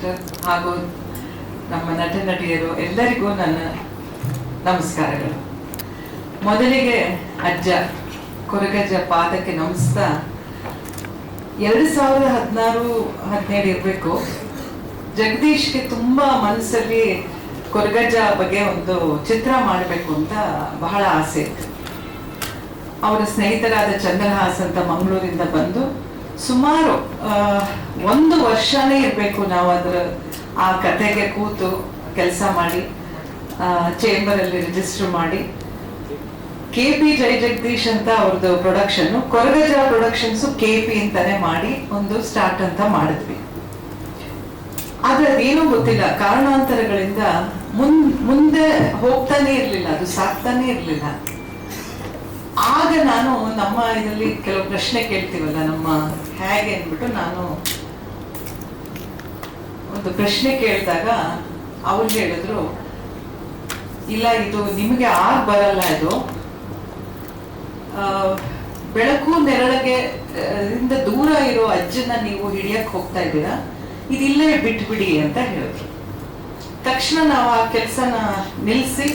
Director ಹಾಗೂ ನಮ್ಮ ನಟ ನಟಿಯರು ಎಲ್ಲರಿಗೂ ನನ್ನ ನಮಸ್ಕಾರಗಳು. ಮೊದಲಿಗೆ ಅಜ್ಜ ಕೊರಗಜ್ಜ ಪಾದಕ್ಕೆ ನಮಸ್ತಾ 2016-17 ಇರಬೇಕು, ಜಗದೀಶ್ಗೆ ತುಂಬ ಮನಸ್ಸಲ್ಲಿ ಕೊರಗಜ್ಜ ಬಗ್ಗೆ ಒಂದು ಚಿತ್ರ ಮಾಡಬೇಕು ಅಂತ ಬಹಳ ಆಸೆ ಇತ್ತು. ಅವರ ಸ್ನೇಹಿತರಾದ ಚಂದ್ರಹಾಸ್ ಅಂತ ಮಂಗಳೂರಿಂದ ಬಂದು ಸುಮಾರು 1 ವರ್ಷನೇ ಇರಬೇಕು ನಾವು ಆ ಕತೆಗೆ ಕೂತು ಕೆಲಸ ಮಾಡಿ ಚೇಂಬರಲ್ಲಿ ರಿಜಿಸ್ಟರ್ ಮಾಡಿ KP ಜೈ ಜಗದೀಶ್ ಅಂತ ಅವ್ರದ್ದು ಪ್ರೊಡಕ್ಷನ್, ಕೊರಗಜ್ಜ ಪ್ರೊಡಕ್ಷನ್ಸ್ KP ಅಂತಾನೆ ಮಾಡಿ ಒಂದು ಸ್ಟಾರ್ಟ್ ಅಂತ ಮಾಡಿದ್ವಿ. ಆದ್ರೆ ಅದೇನೂ ಗೊತ್ತಿಲ್ಲ, ಕಾರಣಾಂತರಗಳಿಂದ ಮುಂದೆ ಹೋಗ್ತಾನೆ ಇರ್ಲಿಲ್ಲ, ಅದು ಸಾಕ್ತಾನೆ ಇರ್ಲಿಲ್ಲ. ಆಗ ನಾನು ನಮ್ಮ ಇದರಲ್ಲಿ ಕೆಲವು ಪ್ರಶ್ನೆ ಕೇಳ್ತೀವಲ್ಲ, ನಮ್ಮ ಹೇಗೆ ಅಂದ್ಬಿಟ್ಟು ನಾನು ಒಂದು ಪ್ರಶ್ನೆ ಕೇಳಿದಾಗ ಅವ್ರು ಹೇಳಿದ್ರು, ಇಲ್ಲ ಇದು ನಿಮಗೆ ಬರಲ್ಲ, ಇದು ಬೆಳಕು ನೆರಳಿಗೆ ಇಂದ ದೂರ ಇರೋ ಅಜ್ಜನ ನೀವು ಹಿಡಿಯಕ್ ಹೋಗ್ತಾ ಇದ್ದೀರಾ, ಇದಿಲ್ಲೇ ಬಿಟ್ಬಿಡಿ ಅಂತ ಹೇಳಿದ್ರು. ತಕ್ಷಣ ನಾವು ಆ ಕೆಲಸನ ನಿಲ್ಲಿಸಿ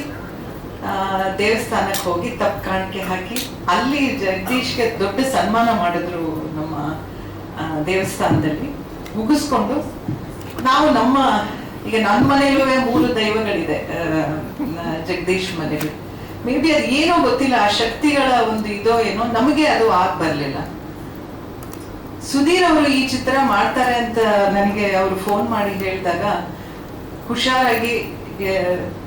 ದೇವಸ್ಥಾನಕ್ಕೆ ಹೋಗಿ ತಪ್ಪು ಕಾಣಿಕೆ ಹಾಕಿ ಅಲ್ಲಿ ಜಗದೀಶ್ಗೆ ದೊಡ್ಡ ಸನ್ಮಾನ ಮಾಡಿದ್ರು ನಮ್ಮ ದೇವಸ್ಥಾನದಲ್ಲಿ. ಮುಗಿಸ್ಕೊಂಡು ನಾವು ಈಗ ನನ್ನ ಮನೆಯಲ್ಲೂ 3 ದೈವಗಳಿದೆ, ಜಗದೀಶ್ ಮನೆಗೆ. ಮೇ ಬಿ ಅದು ಏನೋ ಗೊತ್ತಿಲ್ಲ, ಆ ಶಕ್ತಿಗಳ ಒಂದು ಇದೋ ಏನೋ, ನಮಗೆ ಅದು ಬರ್ಲಿಲ್ಲ. ಸುಧೀರ್ ಅವರು ಈ ಚಿತ್ರ ಮಾಡ್ತಾರೆ ಅಂತ ನನಗೆ ಅವರು ಫೋನ್ ಮಾಡಿ ಹೇಳಿದಾಗ ಹುಷಾರಾಗಿ,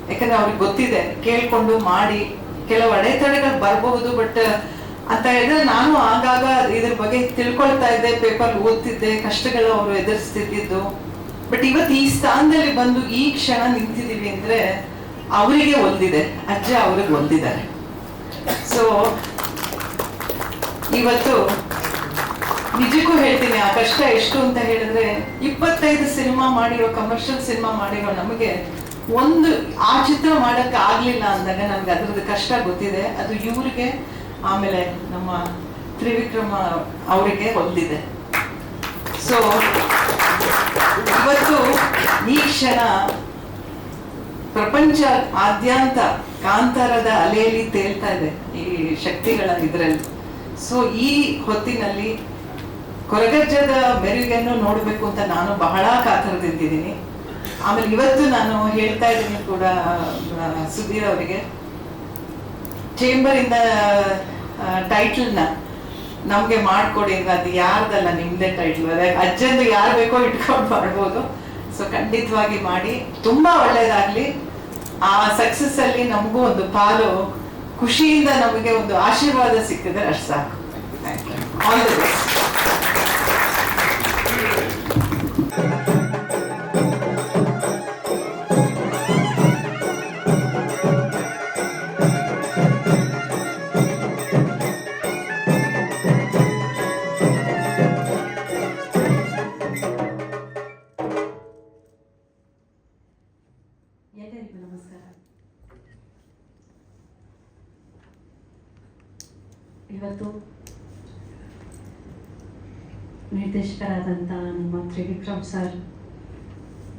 ಯಾಕಂದ್ರೆ ಅವ್ರಿಗೆ ಗೊತ್ತಿದೆ, ಕೇಳ್ಕೊಂಡು ಮಾಡಿ. ಕೆಲವು ಅಡೆತಡೆಗಳು ಬರಬಹುದು, ಬಟ್ ಅಂತ ಹೇಳಿದ್ರೆ ನಾನು ಆಗಾಗ ಇದ್ರ ಬಗ್ಗೆ ತಿಳ್ಕೊಳ್ತಾ ಇದ್ದೆ, ಪೇಪರ್ ಓದ್ತಿದ್ದೆ, ಕಷ್ಟಗಳು ಅವರು ಎದುರಿಸ್ತಿದ್ದು. ಬಟ್ ಇವತ್ತು ಈ ಸ್ಥಾನದಲ್ಲಿ ಬಂದು ಈ ಕ್ಷಣ ನಿಂತಿದ್ದೀವಿ ಅಂದ್ರೆ ಅವರಿಗೆ ಒಲ್ದಿದೆ, ಅಜ್ಜ ಅವ್ರಿಗೆ ಒಲ್ದಿದ್ದಾರೆ. ಸೊ ಇವತ್ತು ನಿಜಕ್ಕೂ ಹೇಳ್ತೀನಿ, ಆ ಕಷ್ಟ ಎಷ್ಟು ಅಂತ ಹೇಳಿದ್ರೆ 25 ಸಿನಿಮಾ ಮಾಡಿರೋ, ಕಮರ್ಷಿಯಲ್ ಸಿನಿಮಾ ಮಾಡಿರೋ ನಮಗೆ ಆ ಚಿತ್ರ ಮಾಡಕ್ಕೆ ಆಗ್ಲಿಲ್ಲ ಅಂದಾಗ ನಮ್ಗೆ ಅದ್ರದ್ದು ಕಷ್ಟ ಗೊತ್ತಿದೆ. ಅದು ಇವ್ರಿಗೆ, ಆಮೇಲೆ ನಮ್ಮ ತ್ರಿವಿಕ್ರಮ ಅವರಿಗೆ ಹೊಂದಿದೆ. ಸೊ ಇವತ್ತು ಈ ಕ್ಷಣ ಪ್ರಪಂಚ ಆದ್ಯಂತ ಕಾಂತಾರದ ಅಲೆಯಲ್ಲಿ ತೇಲ್ತಾ ಇದೆ ಈ ಶಕ್ತಿಗಳ ಇದ್ರಲ್ಲಿ. ಸೊ ಈ ಹೊತ್ತಿನಲ್ಲಿ ಕೊರಗಜ್ಜದ ಮೆರುಗನ್ನು ನೋಡ್ಬೇಕು ಅಂತ ನಾನು ಬಹಳ ಕಾತರದಿಂದಿದ್ದೀನಿ. ಆಮೇಲೆ ಇವತ್ತು ನಾನು ಹೇಳ್ತಾ ಇದ್ದೀನಿ ಕೂಡ ಸುಧೀರ್ ಅವರಿಗೆ, ಚೇಂಬರ್ ಇಂದ ಟೈಟಲ್ನ ನಮ್ಗೆ ಮಾಡ್ಕೊಡಿ ಅಂದ್ರೆ ಅದು ಯಾರ್ದಲ್ಲ, ನಿಮ್ದೇ ಟೈಟ್ಲ್. ಅಜ್ಜಂದು ಯಾರು ಬೇಕೋ ಇಟ್ಕೊಂಡು ಮಾಡ್ಬೋದು. ಸೊ ಖಂಡಿತವಾಗಿ ಮಾಡಿ, ತುಂಬಾ ಒಳ್ಳೇದಾಗ್ಲಿ. ಆ ಸಕ್ಸಸ್ ಅಲ್ಲಿ ನಮಗೂ ಒಂದು ಪಾಲು, ಖುಷಿಯಿಂದ ನಮಗೆ ಒಂದು ಆಶೀರ್ವಾದ ಸಿಕ್ಕಿದ್ರೆ ಅಷ್ಟು ಸಾಕು. Thank you. All the best. ಎಲ್ಲರಿಗೂ ನಮಸ್ಕಾರ. ಇವತ್ತು ನಿರ್ದೇಶಕರಾದಂಥ ನಮ್ಮ ತ್ರಿವಿಕ್ರಮ್ ಸರ್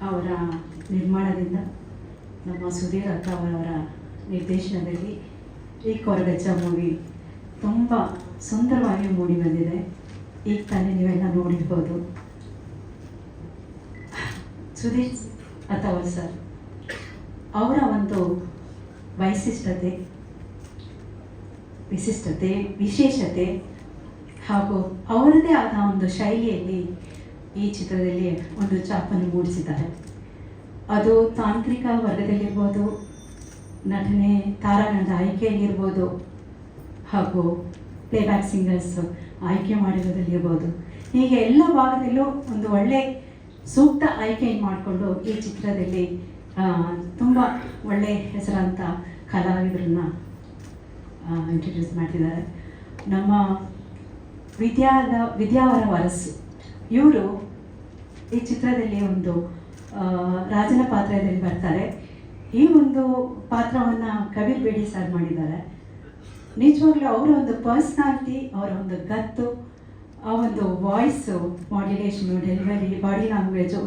ಅವರ ನಿರ್ಮಾಣದಿಂದ, ನಮ್ಮ ಸುಧೀರ್ ಅಕ್ಕ ಅವರ ನಿರ್ದೇಶನದಲ್ಲಿ ಈ ಕೊರಗಜ್ಜ ಮೂವಿ ತುಂಬ ಸುಂದರವಾಗಿ ಮೂಡಿ ಬಂದಿದೆ. ಈಗ ತಾನೇ ನೀವೆಲ್ಲ ನೋಡಿರ್ಬೋದು. ಸುಧೀರ್ ಅಥವಾ ಸರ್ ಅವರ ಒಂದು ವಿಶೇಷತೆ ಹಾಗೂ ಅವರದೇ ಆದ ಒಂದು ಶೈಲಿಯಲ್ಲಿ ಈ ಚಿತ್ರದಲ್ಲಿ ಒಂದು ಛಾಪನ್ನು ಮೂಡಿಸಿದ್ದಾರೆ. ಅದು ತಾಂತ್ರಿಕ ವರ್ಗದಲ್ಲಿರ್ಬೋದು, ನಟನೆ ತಾರಾಗಣದ ಆಯ್ಕೆಯಲ್ಲಿರ್ಬೋದು, ಹಾಗೂ ಪ್ಲೇಬ್ಯಾಕ್ ಸಿಂಗರ್ಸ್ ಆಯ್ಕೆ ಮಾಡಿರೋದಲ್ಲಿರ್ಬೋದು, ಹೀಗೆ ಎಲ್ಲ ಭಾಗದಲ್ಲೂ ಒಂದು ಒಳ್ಳೆ ಸೂಕ್ತ ಆಯ್ಕೆಯನ್ನು ಮಾಡಿಕೊಂಡು ಈ ಚಿತ್ರದಲ್ಲಿ ತುಂಬ ಒಳ್ಳೆಯ ಹೆಸರಂತ ಕಲಾವಿದರನ್ನ ಇಂಟ್ರೊಡ್ಯೂಸ್ ಮಾಡ್ತಿದ್ದಾರೆ. ನಮ್ಮ ವಿದ್ಯಾವರ ವರಸ್ಸು ಇವರು ಈ ಚಿತ್ರದಲ್ಲಿ ಒಂದು ರಾಜನ ಪಾತ್ರದಲ್ಲಿ ಬರ್ತಾರೆ. ಈ ಒಂದು ಪಾತ್ರವನ್ನು ಕಬೀರ್ ಬೇಡಿ ಸರ್ ಮಾಡಿದ್ದಾರೆ. ನಿಜವಾಗ್ಲೂ ಅವರ ಒಂದು ಪರ್ಸ್ನಾಲಿಟಿ, ಅವರ ಒಂದು ಗತ್ತು, ಆ ಒಂದು voice modulation, delivery, body language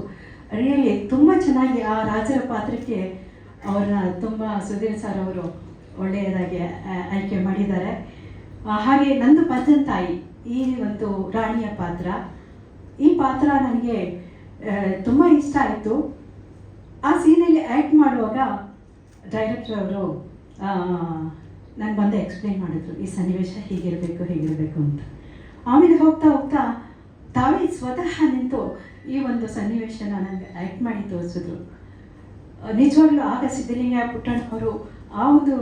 really ತುಂಬ ಚೆನ್ನಾಗಿ ಆ ರಾಜರ ಪಾತ್ರಕ್ಕೆ ಅವ್ರನ್ನ ತುಂಬ ಸುಧೀರ್ ಸರ್ ಅವರು ಒಳ್ಳೆಯದಾಗಿ ಆಯ್ಕೆ ಮಾಡಿದ್ದಾರೆ. ಹಾಗೆ ನಂದು ಭಜನ್ ತಾಯಿ ಈ ಒಂದು ರಾಣಿಯ ಪಾತ್ರ, ಈ ಪಾತ್ರ ನನಗೆ ತುಂಬ ಇಷ್ಟ ಆಯಿತು. ಆ ಸೀನಲ್ಲಿ ಆ್ಯಕ್ಟ್ ಮಾಡುವಾಗ ಡೈರೆಕ್ಟರ್ ಅವರು ನಾನು ಬಂದು ಎಕ್ಸ್ಪ್ಲೇನ್ ಮಾಡಿದ್ರು, ಈ ಸನ್ನಿವೇಶ ಹೀಗಿರಬೇಕು ಅಂತ. ಆಮೇಲೆ ಹೋಗ್ತಾ ಹೋಗ್ತಾ ತಾವೇ ಸ್ವತಃ ನಿಂತು ಈ ಒಂದು ಸನ್ನಿವೇಶನ ನನಗೆ ಆ್ಯಕ್ಟ್ ಮಾಡಿ ತೋರಿಸಿದ್ರು. ನಿಜವಾಗ್ಲೂ ಆಗ ಸಿದ್ಧಲಿಂಗ ಪುಟ್ಟಣ್ಣವರು ಆ ಒಂದು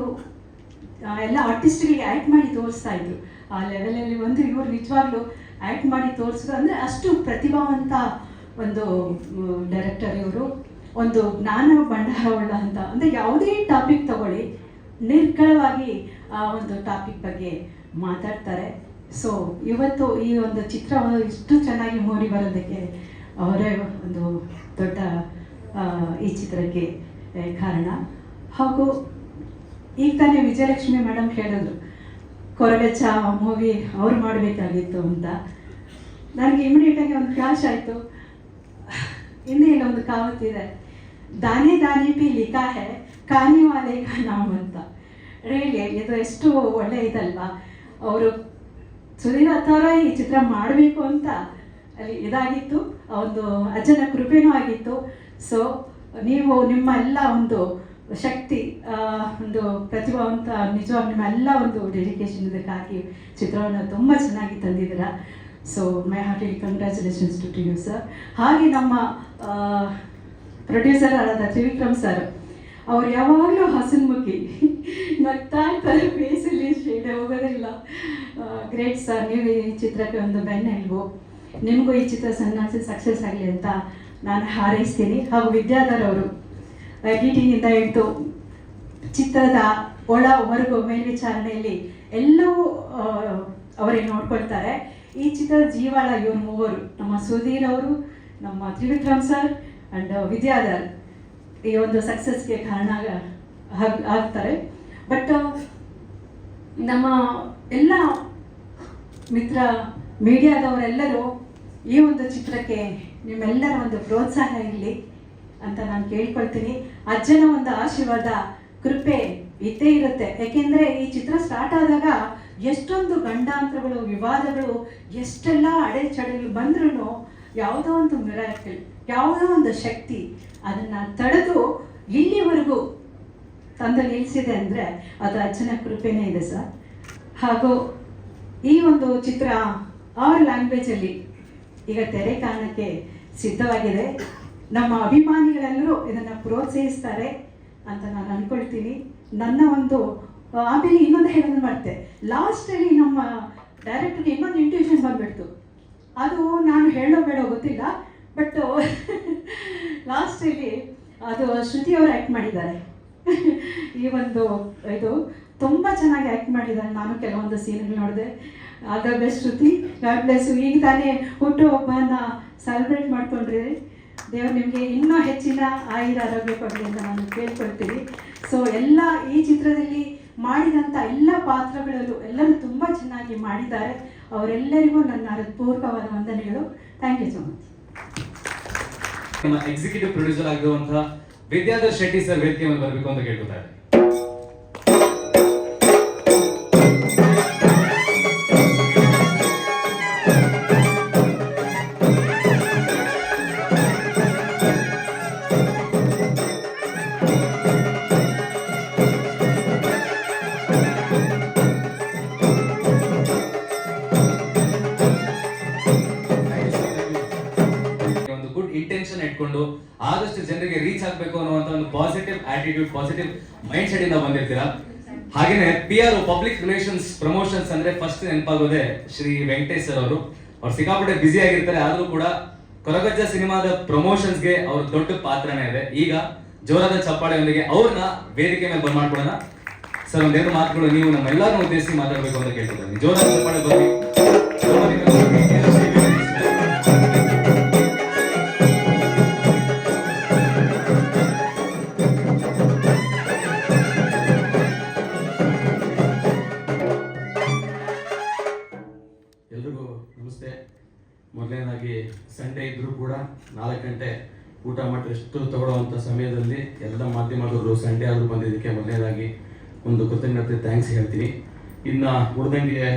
ಎಲ್ಲ ಆರ್ಟಿಸ್ಟ್ಗಳಿಗೆ ಆ್ಯಕ್ಟ್ ಮಾಡಿ ತೋರಿಸ್ತಾ ಇದ್ರು. ಆ ಲೆವೆಲಲ್ಲಿ ಒಂದು ಇವರು ನಿಜವಾಗ್ಲೂ ಆ್ಯಕ್ಟ್ ಮಾಡಿ ತೋರಿಸಿದ್ರು. ಅಂದರೆ ಅಷ್ಟು ಪ್ರತಿಭಾವಂತ ಒಂದು ಡೈರೆಕ್ಟರ್ ಇವರು. ಒಂದು ಜ್ಞಾನ ಭಂಡಾರವುಳ್ಳ ಅಂತ, ಅಂದರೆ ಯಾವುದೇ ಟಾಪಿಕ್ ತಗೊಳ್ಳಿ ನಿರ್ಗಳವಾಗಿ ಆ ಒಂದು ಟಾಪಿಕ್ ಬಗ್ಗೆ ಮಾತಾಡ್ತಾರೆ. ಸೊ ಇವತ್ತು ಈ ಒಂದು ಚಿತ್ರ ಇಷ್ಟು ಚೆನ್ನಾಗಿ ಮೂಡಿ ಬರೋದಕ್ಕೆ ಅವರೇ ಒಂದು ದೊಡ್ಡ ಈ ಚಿತ್ರಕ್ಕೆ ಕಾರಣ. ಹಾಗೂ ಈಗ ತಾನೇ ವಿಜಯಲಕ್ಷ್ಮಿ ಮೇಡಮ್ ಹೇಳಿದ್ರು ಕೊರಗಚ್ಚ ಮೂವಿ ಅವ್ರು ಮಾಡಬೇಕಾಗಿತ್ತು ಅಂತ. ನನಗೆ ಇಮಿಡಿಯೇಟಾಗಿ ಒಂದು ಫ್ಲಾಶ್ ಆಯಿತು. ಹಿಂದಿಯಲ್ಲಿ ಒಂದು ಕಾವತ್ತಿದೆ, ದಾನೆ ದಾನೆ ಪಿ ಲಿಖಾ ಹೈ ಕಾನಿ ವಾಲೆ ಕಾ ನಾಮ್ ಅಂತ. ರಿಯಲಿ ಇದು ಎಷ್ಟು ಒಳ್ಳೆ ಇದಲ್ವಾ. ಅವರು ಸುಧೀರ್ ಅವರ ಈ ಚಿತ್ರ ಮಾಡಬೇಕು ಅಂತ ಅಲ್ಲಿ ಇದಾಗಿತ್ತು, ಒಂದು ಅಜ್ಜನ ಕೃಪೆನೂ ಆಗಿತ್ತು. ಸೊ ನೀವು ನಿಮ್ಮ ಎಲ್ಲ ಒಂದು ಶಕ್ತಿ, ಒಂದು ಪ್ರತಿಭಾವಂತ, ನಿಜವಾಗಿ ನಿಮ್ಮ ಎಲ್ಲ ಒಂದು ಡೆಡಿಕೇಶನ್ ಇದಕ್ಕೆ ಹಾಕಿ ಚಿತ್ರವನ್ನು ತುಂಬ ಚೆನ್ನಾಗಿ ತಂದಿದ್ದೀರಾ. So my heartly congratulations to you sir. ಹಾಗೆ ನಮ್ಮ ಪ್ರೊಡ್ಯೂಸರ್ ಆದ ತ್ರಿವಿಕ್ರಮ್ ಸರ್, ಅವ್ರು ಯಾವಾಗಲೂ ಹಸನ್ಮುಖಿ, ನಗ್ತಾ ಇರ್ತಾರೆ, ಫೇಸಲ್ಲಿ ಶೇಡ್ ಹೋಗೋದಿಲ್ಲ. ಗ್ರೇಟ್ ಸರ್, ನೀವು ಈ ಚಿತ್ರಕ್ಕೆ ಒಂದು ಬೆನ್ನೆಲುಬು. ನಿಮಗೂ ಈ ಚಿತ್ರ ಸಕ್ಸಸ್ ಆಗಲಿ ಅಂತ ನಾನು ಹಾರೈಸ್ತೀನಿ. ಹಾಗೂ ವಿದ್ಯಾಧರ್ ಅವರು ಎಡಿಟಿಂಗಿಂದ ಹಿಡಿದು ಚಿತ್ರದ ಹೊರಗು ಮೇಲ್ವಿಚಾರಣೆಯಲ್ಲಿ ಎಲ್ಲವೂ ಅವರೇ ನೋಡ್ಕೊಳ್ತಾರೆ. ಈ ಚಿತ್ರದ ಜೀವಾಳ ಇವರು ಮೂವರು, ನಮ್ಮ ಸುಧೀರ್ ಅವರು, ನಮ್ಮ ತ್ರಿವಿಕ್ರಮ್ ಸರ್ ಆ್ಯಂಡ್ ವಿದ್ಯಾಧರ್ ಈ ಒಂದು ಸಕ್ಸಸ್ಗೆ ಕಾರಣ ಆಗ್ತಾರೆ. ಬಟ್ ನಮ್ಮ ಎಲ್ಲ ಮಿತ್ರ ಮೀಡಿಯಾದವರೆಲ್ಲರೂ ಈ ಒಂದು ಚಿತ್ರಕ್ಕೆ ನಿಮ್ಮೆಲ್ಲರ ಒಂದು ಪ್ರೋತ್ಸಾಹ ಇರಲಿ ಅಂತ ನಾನು ಕೇಳ್ಕೊಳ್ತೀನಿ. ಅಜ್ಜನ ಒಂದು ಆಶೀರ್ವಾದ, ಕೃಪೆ ಇದ್ದೇ ಇರುತ್ತೆ. ಯಾಕೆಂದರೆ ಈ ಚಿತ್ರ ಸ್ಟಾರ್ಟ್ ಆದಾಗ ಎಷ್ಟೊಂದು ಗಂಡಾಂತರಗಳು, ವಿವಾದಗಳು, ಎಷ್ಟೆಲ್ಲ ಅಡೆಚಡೆಗಳು ಬಂದ್ರೂ ಯಾವುದೋ ಒಂದು ಮಿರಾಕಲ್, ಯಾವುದೋ ಒಂದು ಶಕ್ತಿ ಅದನ್ನು ತಡೆದು ಇಲ್ಲಿವರೆಗೂ ತಂದು ನಿಲ್ಲಿಸಿದೆ ಅಂದರೆ ಅದು ಅಜ್ಜನ ಕೃಪೆನೇ ಇದೆ ಸರ್. ಹಾಗೂ ಈ ಒಂದು ಚಿತ್ರ 6 ಲ್ಯಾಂಗ್ವೇಜಲ್ಲಿ ಈಗ ತೆರೆ ಕಾಣಕ್ಕೆ ಸಿದ್ಧವಾಗಿದೆ. ನಮ್ಮ ಅಭಿಮಾನಿಗಳೆಲ್ಲರೂ ಇದನ್ನು ಪ್ರೋತ್ಸಾಹಿಸ್ತಾರೆ ಅಂತ ನಾನು ಅಂದ್ಕೊಳ್ತೀನಿ. ನನ್ನ ಒಂದು ಆಮೇಲೆ ಇನ್ನೊಂದು ಹೇಳೋದು ಮಾಡ್ತೆ, ಲಾಸ್ಟಲ್ಲಿ ನಮ್ಮ ಡೈರೆಕ್ಟರ್ಗೆ ಇನ್ನೊಂದು ಇಂಟ್ಯೂಷನ್ ಬಂದುಬಿಡ್ತು. ಅದು ನಾನು ಹೇಳೋ ಬೇಡ ಗೊತ್ತಿಲ್ಲ, ಬಟ್ ಲಾಸ್ಟಲ್ಲಿ ಅದು ಶ್ರುತಿ ಅವರು ಆ್ಯಕ್ಟ್ ಮಾಡಿದ್ದಾರೆ. ಈ ಒಂದು ಇದು ತುಂಬ ಚೆನ್ನಾಗಿ ಆ್ಯಕ್ಟ್ ಮಾಡಿದ್ದಾರೆ. ನಾನು ಕೆಲವೊಂದು ಸೀನ್ಗಳು ನೋಡಿದೆ. ಆಗ ಬೆಸ್ಟ್ ಶ್ರುತಿ, ಗಾಡ್ ಬ್ಲೆಸ್. ಈಗ ತಾನೇ ಹುಟ್ಟುಹಬ್ಬನ ಸೆಲೆಬ್ರೇಟ್ ಮಾಡ್ಕೊಂಡ್ರಿ. ದೇವರು ನಿಮಗೆ ಇನ್ನೂ ಹೆಚ್ಚಿನ ಆರೋಗ್ಯ ಕೊಡಲಿ ಅಂತ ನಾನು ಕೇಳ್ಕೊಳ್ತೀನಿ. ಸೊ ಎಲ್ಲ ಈ ಚಿತ್ರದಲ್ಲಿ ಮಾಡಿದಂಥ ಎಲ್ಲ ಪಾತ್ರಗಳಲ್ಲೂ ಎಲ್ಲರೂ ತುಂಬ ಚೆನ್ನಾಗಿ ಮಾಡಿದ್ದಾರೆ. ಅವರೆಲ್ಲರಿಗೂ ನನ್ನ ಹೃತ್ಪೂರ್ವಕವಾದ ವಂದನೆಗಳು. Thank you so much. ನಮ್ಮ ಎಕ್ಸಿಕ್ಯೂಟಿವ್ ಪ್ರೊಡ್ಯೂಸರ್ ಆಗಿರುವಂತಹ ವಿದ್ಯಾಧರ್ ಶೆಟ್ಟಿ ಸರ್ ವೇದಿಕೆ ಮೇಲೆ ಬರಬೇಕು ಅಂತ ಕೇಳ್ಕೊತಾರೆ. ಇಂಟೆನ್ಷನ್ ಇಟ್ಕೊಂಡು ಆದಷ್ಟು ಜನರಿಗೆ ರೀಚ್ ಆಗಬೇಕು ಅನ್ನುವಂತ ಒಂದು positive attitude, positive mind set ಇಂದ ಬಂದಿರ್ತೀರಾ. ಹಾಗೇನೆ PR ಪಬ್ಲಿಕ್ ರಿಲೇಷನ್ಸ್ ಪ್ರಮೋಷನ್ಸ್ ಅಂದ್ರೆ ಫಸ್ಟ್ ನೆನಪಾಗೋದೇ ಶ್ರೀ ವೆಂಕಟೇಶ್ ಸರ್ ಅವರು. ಅವ್ರು ಸಿಕ್ಕಾಪಟ್ಟೆ ಬ್ಯುಸಿ ಆಗಿರ್ತಾರೆ, ಆದ್ರೂ ಕೂಡ ಕೊರಗಜ್ಜ ಸಿನಿಮಾದ ಪ್ರಮೋಷನ್ಸ್ಗೆ ಅವ್ರ ದೊಡ್ಡ ಪಾತ್ರನೇ ಇದೆ. ಈಗ ಜೋರಾದ ಚಪ್ಪಾಳೆಯೊಂದಿಗೆ ಅವ್ರನ್ನ ವೇದಿಕೆ ಮೇಲೆ ಬರ್ಮಾಡ್ಕೊಳ್ಳೋಣ. ಸರ್ ಒಂದೆರಡು ಮಾತುಗಳು ನೀವು ನಮ್ಮೆಲ್ಲರನ್ನು ಉದ್ದೇಶಿಸಿ ಮಾತಾಡಬೇಕು ಅಂತ ಕೇಳ್ಕೊಳ್ತೀನಿ. ಜೋರಾದ ಚಪ್ಪಾಳೆ ಬರ್ರಿ. ಎಲ್ರಿಗೂ ನಮಸ್ತೆ. ಮೊದಲನೇದಾಗಿ ಸಂಡೇ ಇದ್ರೂ ಕೂಡ 4 ಗಂಟೆ ಊಟ ಮಾಡಿ ರೆಸ್ಟ್ ತಗೊಳ್ಳುವಂಥ ಸಮಯದಲ್ಲಿ ಎಲ್ಲ ಮಾಧ್ಯಮದವರು ಸಂಡೇ ಆದರೂ ಬಂದಿದ್ದಕ್ಕೆ ಮೊದಲನೇದಾಗಿ ಒಂದು ಕೃತಜ್ಞತೆ ಥ್ಯಾಂಕ್ಸ್ ಹೇಳ್ತೀನಿ. ಇನ್ನು ಉಳಿದಂಗೆ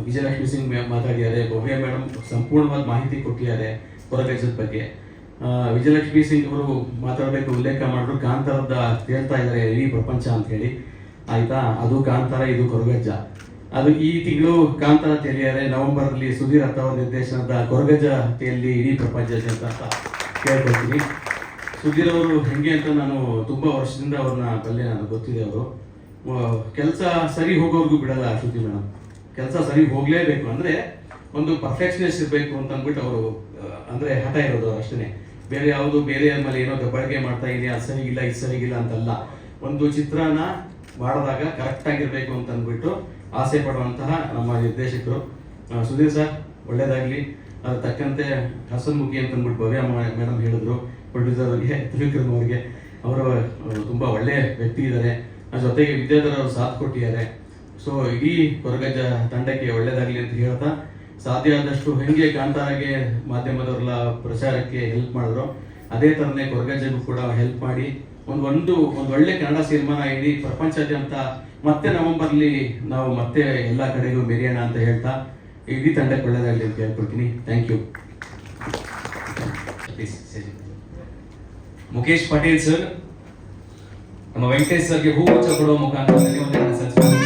ವಿಜಯಲಕ್ಷ್ಮಿ ಸಿಂಗ್ ಮಾತಾಡಿದ್ದಾರೆ, ಭವ್ಯ ಮೇಡಮ್ ಸಂಪೂರ್ಣವಾದ ಮಾಹಿತಿ ಕೊಟ್ಟಿದ್ದಾರೆ ಕೊರಗಜ್ಜದ ಬಗ್ಗೆ. ವಿಜಯಲಕ್ಷ್ಮಿ ಸಿಂಗ್ ಅವರು ಮಾತಾಡಬೇಕು ಉಲ್ಲೇಖ ಮಾಡಿದ್ರು, ಕಾಂತಾರದ ತೇಳ್ತಾ ಇದ್ದಾರೆ ಇಡೀ ಪ್ರಪಂಚ ಅಂತ ಹೇಳಿ, ಆಯ್ತಾ? ಅದು ಕಾಂತಾರ, ಇದು ಕೊರಗಜ್ಜ. ಅದು ಈ ತಿಂಗಳು ಕಾಂತಾರ ತೇಲಿದ್ದಾರೆ, ನವೆಂಬರಲ್ಲಿ ಸುಧೀರ್ ಅತ್ತ ಅವರ ನಿರ್ದೇಶನದ ಕೊರಗಜ್ಜ ತೇಲಿ ಇಡೀ ಪ್ರಪಂಚ ಅಂತ ಕೇಳ್ಕೊಳ್ತೀನಿ. ಸುಧೀರ್ ಅವರು ಹೆಂಗೆ ಅಂತ ನಾನು ತುಂಬ ವರ್ಷದಿಂದ ಅವ್ರನ್ನ ಬಲ್ಲೆ, ನಾನು ಗೊತ್ತಿದೆ. ಅವರು ಕೆಲಸ ಸರಿ ಹೋಗೋರ್ಗೂ ಬಿಡಲ್ಲ ಶ್ರುತಿ ಮೇಡಮ್, ಕೆಲಸ ಸರಿ ಹೋಗಲೇಬೇಕು ಅಂದರೆ ಒಂದು ಪರ್ಫೆಕ್ಷನಿಸ್ಟ್ ಇರಬೇಕು ಅಂತ ಅಂದ್ಬಿಟ್ಟು ಅವರು ಅಂದರೆ ಹಠ ಇರೋದು ಅವ್ರು ಅಷ್ಟೇ. ಬೇರೆ ಯಾವುದು ಬೇರೆ ಮೇಲೆ ಏನೋ ದಬ್ಬಾಳಿಕೆ ಮಾಡ್ತಾ ಇದೆ, ಅದು ಸರಿಗಿಲ್ಲ ಇದು ಸರಿಗಿಲ್ಲ ಅಂತಲ್ಲ. ಒಂದು ಚಿತ್ರನ ಮಾಡಿದಾಗ ಕರೆಕ್ಟಾಗಿರಬೇಕು ಅಂತ ಅಂದ್ಬಿಟ್ಟು ಆಸೆ ಪಡುವಂತಹ ನಮ್ಮ ನಿರ್ದೇಶಕರು. ಸುಧೀರ್ ಸರ್ ಒಳ್ಳೇದಾಗಲಿ. ಅದ್ರ ತಕ್ಕಂತೆ ಹಸನ್ಮುಖಿ ಅಂತ ಅಂದ್ಬಿಟ್ಟು ಭವ್ಯ ಮೇಡಮ್ ಹೇಳಿದ್ರು, ಪ್ರೊಡ್ಯೂಸರ್ ಅವರಿಗೆ, ತ್ರಿವಿಕ್ರಮ್ ಅವರಿಗೆ. ಅವರು ತುಂಬ ಒಳ್ಳೆಯ ವ್ಯಕ್ತಿ ಇದ್ದಾರೆ. ಜೊತೆಗೆ ವಿದ್ಯಾಧರ್ ಅವರು ಸಾಥ್ ಕೊಟ್ಟಿದ್ದಾರೆ. ಸೊ ಇಡೀ ಕೊರಗಜ್ಜ ತಂಡಕ್ಕೆ ಒಳ್ಳೇದಾಗಲಿ ಅಂತ ಹೇಳ್ತಾ, ಸಾಧ್ಯ ಆದಷ್ಟು ಹೆಂಗೆ ಕಾಂತಾರಾಗೆ ಮಾಧ್ಯಮದವ್ರಲ್ಲ ಪ್ರಚಾರಕ್ಕೆ ಹೆಲ್ಪ್ ಮಾಡಿದ್ರು, ಅದೇ ಥರನೇ ಕೊರಗಜ್ಜಗೂ ಕೂಡ ಹೆಲ್ಪ್ ಮಾಡಿ ಒಂದು ಒಳ್ಳೆ ಕನ್ನಡ ಸಿನಿಮಾನ ಇಡೀ ಪ್ರಪಂಚಾದ್ಯಂತ ಮತ್ತೆ ನವೆಂಬರ್ಲಿ ನಾವು ಮತ್ತೆ ಎಲ್ಲ ಕಡೆಗೂ ಮೆರೆಯೋಣ ಅಂತ ಹೇಳ್ತಾ ಇಡೀ ತಂಡಕ್ಕೆ ಒಳ್ಳೇದಾಗಲಿ ಅಂತ ಹೇಳ್ಕೊಡ್ತೀನಿ. Thank you. Mukesh Patel sir ನಮ್ಮ ವೆಂಕಟೇಶ್ ಸರ್ಗೆ ಹೂಗುಚ್ಛ ಕೊಡುವ ಮುಖಾಂತರ ಧನ್ಯವಾದಗಳನ್ನು ಸಲ್ಲಿಸುತ್ತೇನೆ.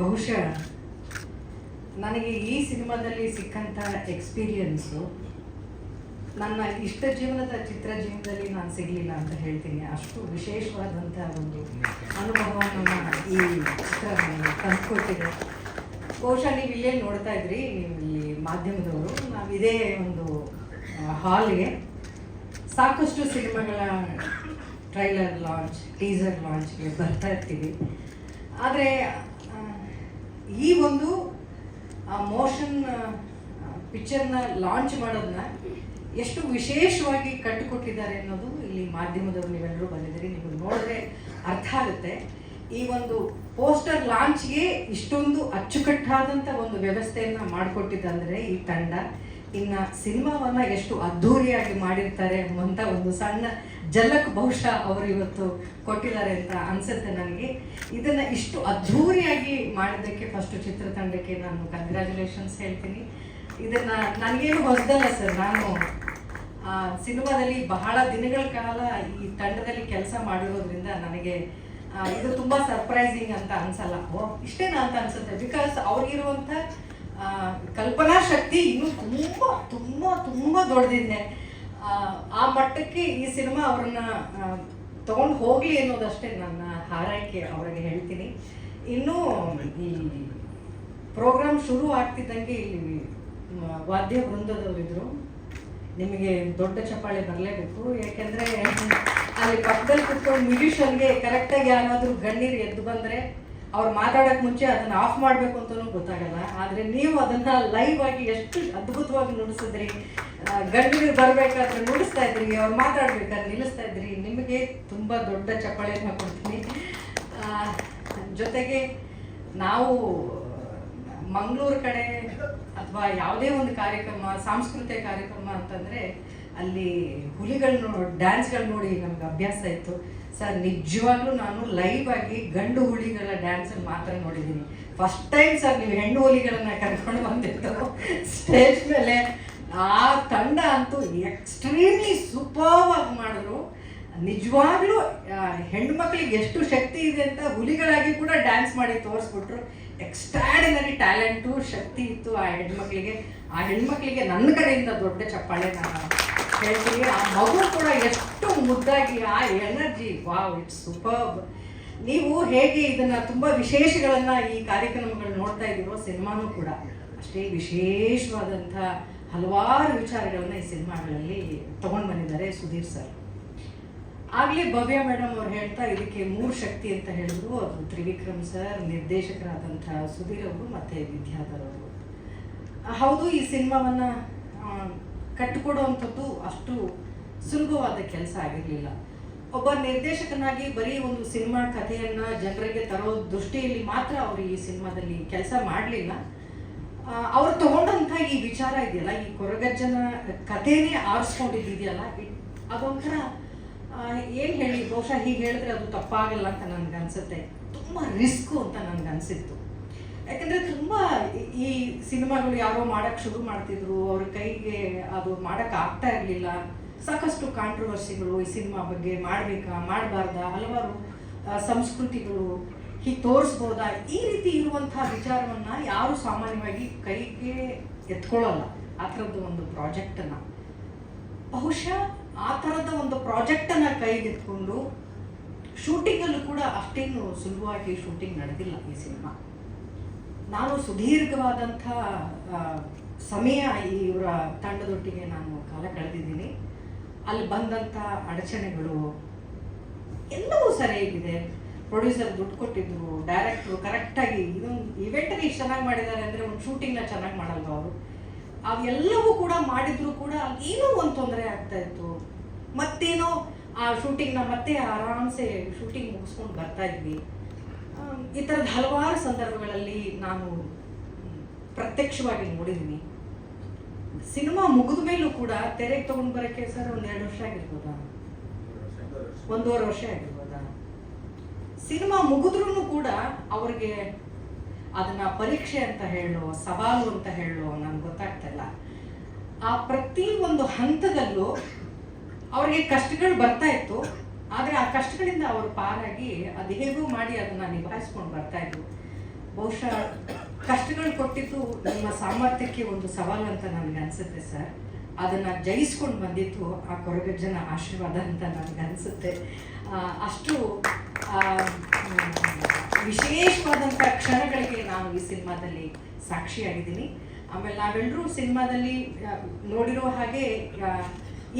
ಬಹುಶಃ ನನಗೆ ಈ ಸಿನಿಮಾದಲ್ಲಿ ಸಿಕ್ಕಂಥ ಎಕ್ಸ್ಪೀರಿಯನ್ಸು ನನ್ನ ಇಷ್ಟ ಜೀವನದ ಚಿತ್ರ ಜೀವನದಲ್ಲಿ ನಾನು ಸಿಗಲಿಲ್ಲ ಅಂತ ಹೇಳ್ತೀನಿ. ಅಷ್ಟು ವಿಶೇಷವಾದಂಥ ಒಂದು ಅನುಭವವನ್ನು ಈ ಚಿತ್ರ ನನಗೆ ತಂದುಕೊಟ್ಟಿದೆ. ಬಹುಶಃ ನೀವು ಇಲ್ಲೇ ನೋಡ್ತಾ ಇದ್ರಿ, ನೀವು ಇಲ್ಲಿ ಮಾಧ್ಯಮದವರು, ನಾವು ಇದೇ ಒಂದು ಹಾಲ್ಗೆ ಸಾಕಷ್ಟು ಸಿನಿಮಾಗಳ ಟ್ರೈಲರ್ ಲಾಂಚ್, ಟೀಸರ್ ಲಾಂಚ್ಗೆ ಬರ್ತಾ ಇರ್ತೀವಿ. ಆದರೆ ಈ ಒಂದು ಮೋಷನ್ ಪಿಕ್ಚರ್ನ ಲಾಂಚ್ ಮಾಡೋದನ್ನ ಎಷ್ಟು ವಿಶೇಷವಾಗಿ ಕಟ್ಟಿಕೊಟ್ಟಿದ್ದಾರೆ ಅನ್ನೋದು ಇಲ್ಲಿ ಮಾಧ್ಯಮದವರು ನೀವೆಲ್ಲರೂ ಬಂದಿದ್ದೀರಿ, ನೀವು ನೋಡಿದ್ರೆ ಅರ್ಥ ಆಗುತ್ತೆ. ಈ ಒಂದು ಪೋಸ್ಟರ್ ಲಾಂಚ್ಗೆ ಇಷ್ಟೊಂದು ಅಚ್ಚುಕಟ್ಟಾದಂಥ ಒಂದು ವ್ಯವಸ್ಥೆಯನ್ನು ಮಾಡಿಕೊಟ್ಟಿದ್ದಂದರೆ ಈ ತಂಡ, ಇನ್ನು ಸಿನಿಮಾವನ್ನು ಎಷ್ಟು ಅದ್ಧೂರಿಯಾಗಿ ಮಾಡಿರ್ತಾರೆ ಅನ್ನುವಂಥ ಒಂದು ಸಣ್ಣ ಜಲಕ್ ಬಹುಶಃ ಅವರು ಇವತ್ತು ಕೊಟ್ಟಿದ್ದಾರೆ ಅಂತ ಅನಿಸುತ್ತೆ ನನಗೆ. ಇದನ್ನು ಇಷ್ಟು ಅದ್ಧೂರಿಯಾಗಿ ಮಾಡಿದ್ದಕ್ಕೆ ಫಸ್ಟು ಚಿತ್ರತಂಡಕ್ಕೆ ನಾನು ಕಂಗ್ರ್ಯಾಚುಲೇಷನ್ಸ್ ಹೇಳ್ತೀನಿ. ಇದನ್ನು ನನಗೇನು ಹೊಸದಲ್ಲ ಸರ್, ನಾನು ಸಿನಿಮಾದಲ್ಲಿ ಬಹಳ ದಿನಗಳ ಕಾಲ ಈ ತಂಡದಲ್ಲಿ ಕೆಲಸ ಮಾಡಿರೋದ್ರಿಂದ ನನಗೆ ಇದು ತುಂಬ ಸರ್ಪ್ರೈಸಿಂಗ್ ಅಂತ ಅನ್ಸಲ್ಲ. ಇಷ್ಟೇನಾ ಅಂತ ಅನ್ಸುತ್ತೆ, ಬಿಕಾಸ್ ಅವ್ರಿಗಿರುವಂಥ ಕಲ್ಪನಾ ಶಕ್ತಿ ಇನ್ನೂ ತುಂಬ ತುಂಬ ತುಂಬ ದೊಡ್ಡದಿದೆ. ಆ ಮಟ್ಟಕ್ಕೆ ಈ ಸಿನಿಮಾ ಅವ್ರನ್ನ ತಗೊಂಡು ಹೋಗಲಿ ಅನ್ನೋದಷ್ಟೇ ನನ್ನ ಹಾರೈಕೆ ಅವರಿಗೆ ಹೇಳ್ತೀನಿ. ಇನ್ನೂ ಈ ಪ್ರೋಗ್ರಾಮ್ ಶುರು ಆಗ್ತಿದ್ದಂಗೆ ಇಲ್ಲಿ ವಾದ್ಯ ವೃಂದದವರಿದ್ರು, ನಿಮಗೆ ದೊಡ್ಡ ಚಪ್ಪಾಳೆ ಬರಲೇಬೇಕು. ಯಾಕೆಂದರೆ ಅಲ್ಲಿ ಪಕ್ಕದಲ್ಲಿ ಕುತ್ಕೊಂಡು ಮ್ಯೂಸಿಷಿಯನ್ಗೆ ಕರೆಕ್ಟಾಗಿ ಯಾರಾದರೂ ಗಣ್ಯರು ಎದ್ದು ಬಂದರೆ ಅವ್ರು ಮಾತಾಡೋಕ್ಕೆ ಮುಂಚೆ ಅದನ್ನು ಆಫ್ ಮಾಡಬೇಕು ಅಂತಲೂ ಗೊತ್ತಾಗಲ್ಲ. ಆದರೆ ನೀವು ಅದನ್ನು ಲೈವ್ ಆಗಿ ಎಷ್ಟು ಅದ್ಭುತವಾಗಿ ನುಡಿಸಿದ್ರಿ. ಗಣ್ಯರು ಬರಬೇಕಾದ್ರೆ ನುಡಿಸ್ತಾ ಇದ್ರಿ, ಅವ್ರು ಮಾತಾಡ್ಬೇಕಾದ್ರೆ ನಿಲ್ಲಿಸ್ತಾ ಇದ್ರಿ. ನಿಮಗೆ ತುಂಬ ದೊಡ್ಡ ಚಪ್ಪಾಳೆಯನ್ನು ಕೊಡ್ತೀನಿ. ಜೊತೆಗೆ ನಾವು ಮಂಗಳೂರು ಕಡೆ ಅಥವಾ ಯಾವುದೇ ಒಂದು ಕಾರ್ಯಕ್ರಮ, ಸಾಂಸ್ಕೃತಿಕ ಕಾರ್ಯಕ್ರಮ ಅಂತಂದರೆ ಅಲ್ಲಿ ಹುಲಿಗಳು ಡ್ಯಾನ್ಸ್ಗಳು ನೋಡಿ ನಮ್ಗೆ ಅಭ್ಯಾಸ ಇತ್ತು ಸರ್. ನಿಜವಾಗ್ಲೂ ನಾನು ಲೈವ್ ಆಗಿ ಗಂಡು ಹುಲಿಗಳ ಡ್ಯಾನ್ಸಲ್ಲಿ ಮಾತ್ರ ನೋಡಿದ್ದೀನಿ. ಫಸ್ಟ್ ಟೈಮ್ ಸರ್ ನೀವು ಹೆಣ್ಣು ಹುಲಿಗಳನ್ನು ಕರ್ಕೊಂಡು ಬಂದಿತ್ತು ಸ್ಟೇಜ್ ಮೇಲೆ. ಆ ತಂಡ ಅಂತೂ ಎಕ್ಸ್ಟ್ರೀಮ್ಲಿ ಸೂಪರ್ವ್ ಆಗಿ ಮಾಡಿದ್ರು. ನಿಜವಾಗ್ಲೂ ಹೆಣ್ಣು ಮಕ್ಕಳಿಗೆ ಎಷ್ಟು ಶಕ್ತಿ ಇದೆ ಅಂತ ಹುಲಿಗಳಾಗಿ ಕೂಡ ಡ್ಯಾನ್ಸ್ ಮಾಡಿ ತೋರಿಸ್ಬಿಟ್ರು. ಎಕ್ಸ್ಟ್ರಾಡಿನರಿ ಟ್ಯಾಲೆಂಟು, ಶಕ್ತಿ ಇತ್ತು ಆ ಹೆಣ್ಮಕ್ಳಿಗೆ. ಆ ಹೆಣ್ಮಕ್ಳಿಗೆ ನನ್ನ ಕಡೆಯಿಂದ ದೊಡ್ಡ ಚಪ್ಪಾಳೆ ನಾನು ಹೇಳ್ತೀನಿ. ಆ ಮಗು ಕೂಡ ಎಷ್ಟು ಮುದ್ದಾಗಿ, ಆ ಎನರ್ಜಿ, ವಾವ್, ಇಟ್ಸ್ ಸೂಪರ್ಬ್. ನೀವು ಹೇಗೆ ಇದನ್ನು ತುಂಬ ವಿಶೇಷಗಳನ್ನು ಈ ಕಾರ್ಯಕ್ರಮಗಳು ನೋಡ್ತಾ ಇದ್ದೀರೋ, ಸಿನಿಮಾನೂ ಕೂಡ ಅಷ್ಟೇ ವಿಶೇಷವಾದಂಥ ಹಲವಾರು ವಿಚಾರಗಳನ್ನು ಈ ಸಿನಿಮಾಗಳಲ್ಲಿ ತೊಗೊಂಡು ಬಂದಿದ್ದಾರೆ ಸುಧೀರ್ ಸರ್. ಆಗಲೇ ಭವ್ಯ ಮೇಡಮ್ ಅವ್ರು ಹೇಳ್ತಾ ಇದಕ್ಕೆ 3 ಶಕ್ತಿ ಅಂತ ಹೇಳಿದ್ರು. ಅದು ತ್ರಿವಿಕ್ರಮ್ ಸರ್, ನಿರ್ದೇಶಕರಾದಂಥ ಸುಧೀರ್ ಅವರು ಮತ್ತು ವಿದ್ಯಾಧರ್ ಅವರು. ಹೌದು, ಈ ಸಿನಿಮಾವನ್ನು ಕಟ್ಟಿಕೊಡುವಂಥದ್ದು ಅಷ್ಟು ಸುಲಭವಾದ ಕೆಲಸ ಆಗಿರಲಿಲ್ಲ. ಒಬ್ಬ ನಿರ್ದೇಶಕನಾಗಿ ಬರೀ ಒಂದು ಸಿನಿಮಾ ಕಥೆಯನ್ನು ಜನರಿಗೆ ತರೋ ದೃಷ್ಟಿಯಲ್ಲಿ ಮಾತ್ರ ಅವರು ಈ ಸಿನಿಮಾದಲ್ಲಿ ಕೆಲಸ ಮಾಡಲಿಲ್ಲ. ಅವ್ರು ತಗೊಂಡಂಥ ಈ ವಿಚಾರ ಇದೆಯಲ್ಲ, ಈ ಕೊರಗಜ್ಜನ ಕಥೆನೇ ಆರಿಸ್ಕೊಂಡಿದೆಯಲ್ಲ, ಅದೊಂಥರ ಏನು ಹೇಳಿ, ಬಹುಶಃ ಹೀಗೆ ಹೇಳಿದ್ರೆ ಅದು ತಪ್ಪಾಗಲ್ಲ ಅಂತ ನನಗೆ ಅನಿಸುತ್ತೆ. ತುಂಬ ರಿಸ್ಕು ಅಂತ ನನಗೆ ಅನಿಸಿತ್ತು. ಯಾಕಂದರೆ ತುಂಬ ಈ ಸಿನಿಮಾಗಳು ಯಾರೋ ಮಾಡೋಕ್ಕೆ ಶುರು ಮಾಡ್ತಿದ್ರು, ಅವ್ರ ಕೈಗೆ ಅದು ಮಾಡೋಕ್ಕೆ ಆಗ್ತಾ ಇರಲಿಲ್ಲ. ಸಾಕಷ್ಟು ಕಾಂಟ್ರವರ್ಸಿಗಳು ಈ ಸಿನಿಮಾ ಬಗ್ಗೆ, ಮಾಡಬೇಕಾ ಮಾಡಬಾರ್ದಾ, ಹಲವಾರು ಸಂಸ್ಕೃತಿಗಳು ಹೀಗೆ ತೋರಿಸ್ಬೋದಾ, ಈ ರೀತಿ ಇರುವಂಥ ವಿಚಾರವನ್ನು ಯಾರು ಸಾಮಾನ್ಯವಾಗಿ ಕೈಗೆ ಎತ್ಕೊಳ್ಳಲ್ಲ. ಆ ಥರದ್ದು ಒಂದು ಪ್ರಾಜೆಕ್ಟನ್ನು, ಬಹುಶಃ ಆ ಥರದ ಒಂದು ಪ್ರಾಜೆಕ್ಟನ್ನು ಕೈಗೆತ್ಕೊಂಡು ಶೂಟಿಂಗಲ್ಲೂ ಕೂಡ ಅಷ್ಟೇನು ಸುಲಭವಾಗಿ ಶೂಟಿಂಗ್ ನಡೆದಿಲ್ಲ ಈ ಸಿನಿಮಾ. ನಾನು ಸುದೀರ್ಘವಾದಂಥ ಸಮಯ ಇವರ ತಂಡದೊಟ್ಟಿಗೆ ನಾನು ಕಾಲ ಕಳೆದಿದ್ದೀನಿ. ಅಲ್ಲಿ ಬಂದಂಥ ಅಡಚಣೆಗಳು ಎಲ್ಲವೂ ಸರಿಯಾಗಿದೆ. ಪ್ರೊಡ್ಯೂಸರ್ ದುಡ್ಡು ಕೊಟ್ಟಿದ್ರು, ಡೈರೆಕ್ಟ್ರು ಕರೆಕ್ಟಾಗಿ ಇದೊಂದು ಇವೆಂಟಲ್ಲಿ ಇಷ್ಟು ಚೆನ್ನಾಗಿ ಮಾಡಿದ್ದಾರೆ ಅಂದರೆ ಒಂದು ಶೂಟಿಂಗ್ನ ಚೆನ್ನಾಗಿ ಮಾಡಲ್ವ ಅವರು. ಅವೆಲ್ಲವೂ ಕೂಡ ಮಾಡಿದ್ರು ಕೂಡ ಏನೋ ಒಂದು ತೊಂದರೆ ಆಗ್ತಾಯಿತ್ತು. ಮತ್ತೇನೋ ಆ ಶೂಟಿಂಗ್ನ ಮತ್ತೆ ಆರಾಮ್ಸೆ ಶೂಟಿಂಗ್ ಮುಗಿಸ್ಕೊಂಡು ಬರ್ತಾ ಇದ್ವಿ. ಈ ಥರದ ಹಲವಾರು ಸಂದರ್ಭಗಳಲ್ಲಿ ನಾನು ಪ್ರತ್ಯಕ್ಷವಾಗಿ ನೋಡಿದ್ದೀನಿ. ಸಿನಿಮಾ ಮುಗಿದ ಮೇಲೂ ಕೂಡ ತೆರೆಗೆ ತೊಗೊಂಡು ಬರೋಕ್ಕೆ ಸರ್ 1-2 ವರ್ಷ ಆಗಿರ್ಬೋದಾ, 1.5 ವರ್ಷ ಆಗಿರ್ಬೋದಾ. ಸಿನಿಮಾ ಮುಗಿದ್ರೂ ಕೂಡ ಅವ್ರಿಗೆ ಅದನ್ನ ಪರೀಕ್ಷೆ ಅಂತ ಹೇಳೋ, ಸವಾಲು ಅಂತ ಹೇಳೋ ನನಗೆ ಗೊತ್ತಾಗ್ತಾ ಇಲ್ಲ. ಆ ಪ್ರತಿ ಒಂದು ಹಂತದಲ್ಲೂ ಅವ್ರಿಗೆ ಕಷ್ಟಗಳು ಬರ್ತಾ ಇತ್ತು. ಆದರೆ ಆ ಕಷ್ಟಗಳಿಂದ ಅವರು ಪಾರಾಗಿ ಅದು ಹೇಗೂ ಮಾಡಿ ಅದನ್ನು ನಿಭಾಯಿಸ್ಕೊಂಡು ಬರ್ತಾ ಇದ್ರು. ಬಹುಶಃ ಕಷ್ಟಗಳು ಕೊಟ್ಟಿದ್ದು ನಿಮ್ಮ ಸಾಮರ್ಥ್ಯಕ್ಕೆ ಒಂದು ಸವಾಲು ಅಂತ ನನಗೆ ಅನಿಸುತ್ತೆ ಸರ್. ಅದನ್ನು ಜಯಿಸ್ಕೊಂಡು ಬಂದಿತ್ತು ಆ ಕೊರಗಜ್ಜನ ಆಶೀರ್ವಾದ ಅಂತ ನನಗೆ ಅನಿಸುತ್ತೆ. ಅಷ್ಟು ವಿಶೇಷವಾದಂಥ ಕ್ಷಣಗಳಿಗೆ ನಾನು ಈ ಸಿನಿಮಾದಲ್ಲಿ ಸಾಕ್ಷಿಯಾಗಿದ್ದೀನಿ. ಆಮೇಲೆ ನಾವೆಲ್ಲರೂ ಸಿನಿಮಾದಲ್ಲಿ ನೋಡಿರೋ ಹಾಗೆ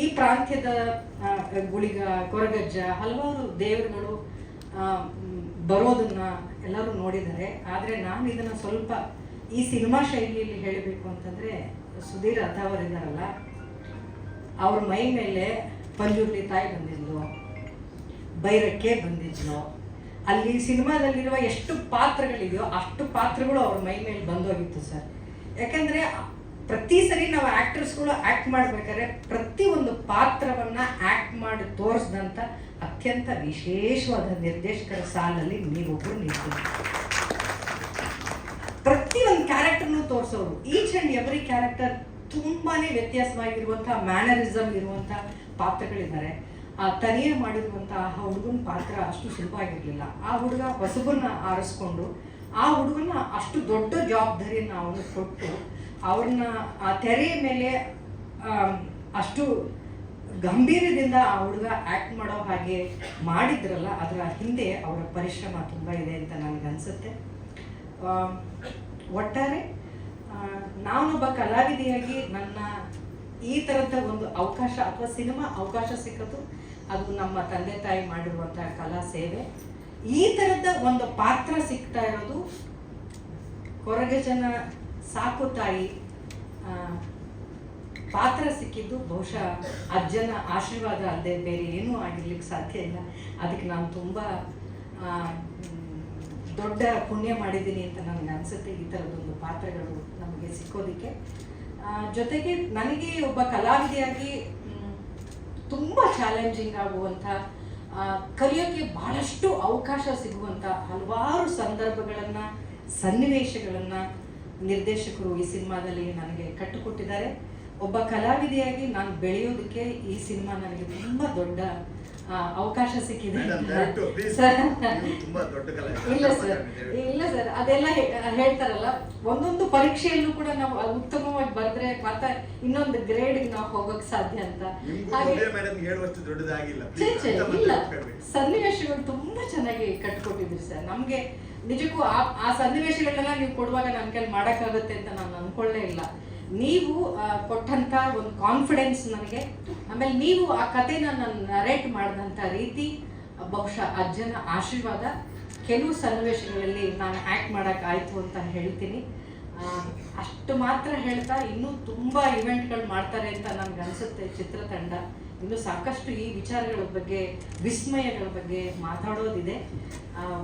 ಈ ಪ್ರಾಂತ್ಯದ ಗುಳಿಗ, ಕೊರಗಜ್ಜ, ಹಲವಾರು ದೇವರುಗಳು ಬರೋದನ್ನ ಎಲ್ಲರೂ ನೋಡಿದ್ದಾರೆ. ಆದರೆ ನಾನು ಇದನ್ನು ಸ್ವಲ್ಪ ಈ ಸಿನಿಮಾ ಶೈಲಿಯಲ್ಲಿ ಹೇಳಬೇಕು ಅಂತಂದರೆ, ಸುಧೀರ್ ಅಥವರಿದ್ದಾರಲ್ಲ, ಅವ್ರ ಮೈ ಮೇಲೆ ಪಂಜುರ್ಲಿ ತಾಯಿ ಬಂದಿದ್ಲು, ಬೈರಕ್ಕೆ ಬಂದಿದ್ಲು. ಅಲ್ಲಿ ಸಿನಿಮಾದಲ್ಲಿರುವ ಎಷ್ಟು ಪಾತ್ರಗಳಿದೆಯೋ ಅಷ್ಟು ಪಾತ್ರಗಳು ಅವ್ರ ಮೈ ಮೇಲೆ ಬಂದೋಗಿತ್ತು ಸರ್. ಯಾಕಂದರೆ ಪ್ರತಿ ಸರಿ ನಾವು ಆ್ಯಕ್ಟರ್ಸ್ಗಳು ಆ್ಯಕ್ಟ್ ಮಾಡ್ಬೇಕಾದ್ರೆ ಪ್ರತಿಯೊಂದು ಪಾತ್ರವನ್ನು ಆ್ಯಕ್ಟ್ ಮಾಡಿ ತೋರಿಸಿದಂಥ ಅತ್ಯಂತ ವಿಶೇಷವಾದ ನಿರ್ದೇಶಕರ ಸಾಲಲ್ಲಿ ನೀವೊಬ್ಬರು ನಿಲ್ತೀವಿ. ಪ್ರತಿಯೊಂದು ಕ್ಯಾರೆಕ್ಟರ್ನು ತೋರಿಸೋರು, ಈಚ್ ಆ್ಯಂಡ್ ಎವ್ರಿ ಕ್ಯಾರೆಕ್ಟರ್ ತುಂಬಾ ವ್ಯತ್ಯಾಸವಾಗಿರುವಂಥ ಮ್ಯಾನರಿಸಮ್ ಇರುವಂಥ ಪಾತ್ರಗಳಿದ್ದಾರೆ. ಆ ತನಿಯೇ ಮಾಡಿರುವಂತಹ ಹುಡುಗನ ಪಾತ್ರ ಅಷ್ಟು ಸುಲಭ ಆಗಿರಲಿಲ್ಲ. ಆ ಹುಡುಗ ಹೊಸಬನ್ನ ಆರಿಸ್ಕೊಂಡು ಆ ಹುಡುಗನ ಅಷ್ಟು ದೊಡ್ಡ ಜವಾಬ್ದಾರಿಯನ್ನು ಅವನು ಕೊಟ್ಟು ಅವ್ರನ್ನ ಆ ತೆರೆಯ ಮೇಲೆ ಅಷ್ಟು ಗಂಭೀರದಿಂದ ಆ ಹುಡುಗ ಆ್ಯಕ್ಟ್ ಮಾಡೋ ಹಾಗೆ ಮಾಡಿದ್ರಲ್ಲ, ಅದರ ಹಿಂದೆ ಅವರ ಪರಿಶ್ರಮ ತುಂಬ ಇದೆ ಅಂತ ನನಗನ್ಸುತ್ತೆ. ಒಟ್ಟಾರೆ ನಾನೊಬ್ಬ ಕಲಾವಿದೆಯಾಗಿ ನನ್ನ ಈ ಥರದ ಒಂದು ಅವಕಾಶ ಅಥವಾ ಸಿನಿಮಾ ಅವಕಾಶ ಸಿಕ್ಕೋದು ಅದು ನಮ್ಮ ತಂದೆ ತಾಯಿ ಮಾಡಿರುವಂಥ ಕಲಾ ಸೇವೆ. ಈ ಥರದ ಒಂದು ಪಾತ್ರ ಸಿಗ್ತಾ ಇರೋದು ಕೊರಗಜ್ಜನ ಸಾಕು ತಾಯಿ ಪಾತ್ರ ಸಿಕ್ಕಿದ್ದು ಬಹುಶಃ ಅಜ್ಜನ ಆಶೀರ್ವಾದ ಅಲ್ಲದೆ ಬೇರೆ ಏನೂ ಆಗಿರ್ಲಿಕ್ಕೆ ಸಾಧ್ಯ ಇಲ್ಲ. ಅದಕ್ಕೆ ನಾನು ತುಂಬ ದೊಡ್ಡ ಪುಣ್ಯ ಮಾಡಿದ್ದೀನಿ ಅಂತ ನನಗೆ ಅನಿಸುತ್ತೆ ಈ ಥರದೊಂದು ಪಾತ್ರಗಳು ನಮಗೆ ಸಿಕ್ಕೋದಕ್ಕೆ. ಜೊತೆಗೆ ನನಗೆ ಒಬ್ಬ ಕಲಾವಿದೆಯಾಗಿ ತುಂಬ ಚಾಲೆಂಜಿಂಗ್ ಆಗುವಂಥ, ಕಲಿಯೋಕ್ಕೆ ಬಹಳಷ್ಟು ಅವಕಾಶ ಸಿಗುವಂಥ ಹಲವಾರು ಸಂದರ್ಭಗಳನ್ನು, ಸನ್ನಿವೇಶಗಳನ್ನು ನಿರ್ದೇಶಕರು ಈ ಸಿನಿಮಾದಲ್ಲಿ ನನಗೆ ಕಟ್ಟಿಕೊಟ್ಟಿದ್ದಾರೆ. ಒಬ್ಬ ಕಲಾವಿದೆಯಾಗಿ ನಾನು ಬೆಳೆಯೋದಕ್ಕೆ ಈ ಸಿನಿಮಾ ನನಗೆ ತುಂಬ ದೊಡ್ಡ ಅವಕಾಶ ಸಿಕ್ಕಿದೆ. ಇಲ್ಲ ಸರ್, ಅದೆಲ್ಲ ಹೇಳ್ತಾರಲ್ಲ, ಒಂದೊಂದು ಪರೀಕ್ಷೆಯಲ್ಲೂ ಕೂಡ ನಾವು ಉತ್ತಮವಾಗಿ ಬರೆದ್ರೆ ಮಾತ್ರ ಇನ್ನೊಂದು ಗ್ರೇಡ್ಗೆ ನಾವು ಹೋಗೋಕೆ ಸಾಧ್ಯ ಅಂತ. ಹಾಗೆ ಇಲ್ಲ, ಸನ್ನಿವೇಶಗಳು ತುಂಬಾ ಚೆನ್ನಾಗಿ ಕಟ್ಕೊಟ್ಟಿದ್ರಿ ಸರ್. ನಮ್ಗೆ ನಿಜಕ್ಕೂ ಆ ಸನ್ನಿವೇಶಗಳನ್ನೆಲ್ಲ ನೀವು ಕೊಡುವಾಗ ನನ್ನ ಕೈಲಿ ಮಾಡೋಕ್ಕಾಗುತ್ತೆ ಅಂತ ನಾನು ಅನ್ಕೊಳ್ಳೇ ಇಲ್ಲ. ನೀವು ಕೊಟ್ಟಂಥ ಒಂದು ಕಾನ್ಫಿಡೆನ್ಸ್ ನನಗೆ, ಆಮೇಲೆ ನೀವು ಆ ಕಥೆನ ನಾನು ನರೇಟ್ ಮಾಡಿದಂಥ ರೀತಿ ಬಹುಶಃ ಅಜ್ಜನ ಆಶೀರ್ವಾದ. ಕೆಲವು ಸನ್ನಿವೇಶಗಳಲ್ಲಿ ನಾನು ಆ್ಯಕ್ಟ್ ಮಾಡೋಕ್ಕಾಯ್ತು ಅಂತ ಹೇಳ್ತೀನಿ. ಅಷ್ಟು ಮಾತ್ರ ಹೇಳ್ತಾ ಇನ್ನೂ ತುಂಬ ಇವೆಂಟ್ಗಳು ಮಾಡ್ತಾರೆ ಅಂತ ನನಗೆ ಅನಿಸುತ್ತೆ ಚಿತ್ರತಂಡ. ಇನ್ನೂ ಸಾಕಷ್ಟು ಈ ವಿಚಾರಗಳ ಬಗ್ಗೆ, ವಿಸ್ಮಯಗಳ ಬಗ್ಗೆ ಮಾತಾಡೋದಿದೆ.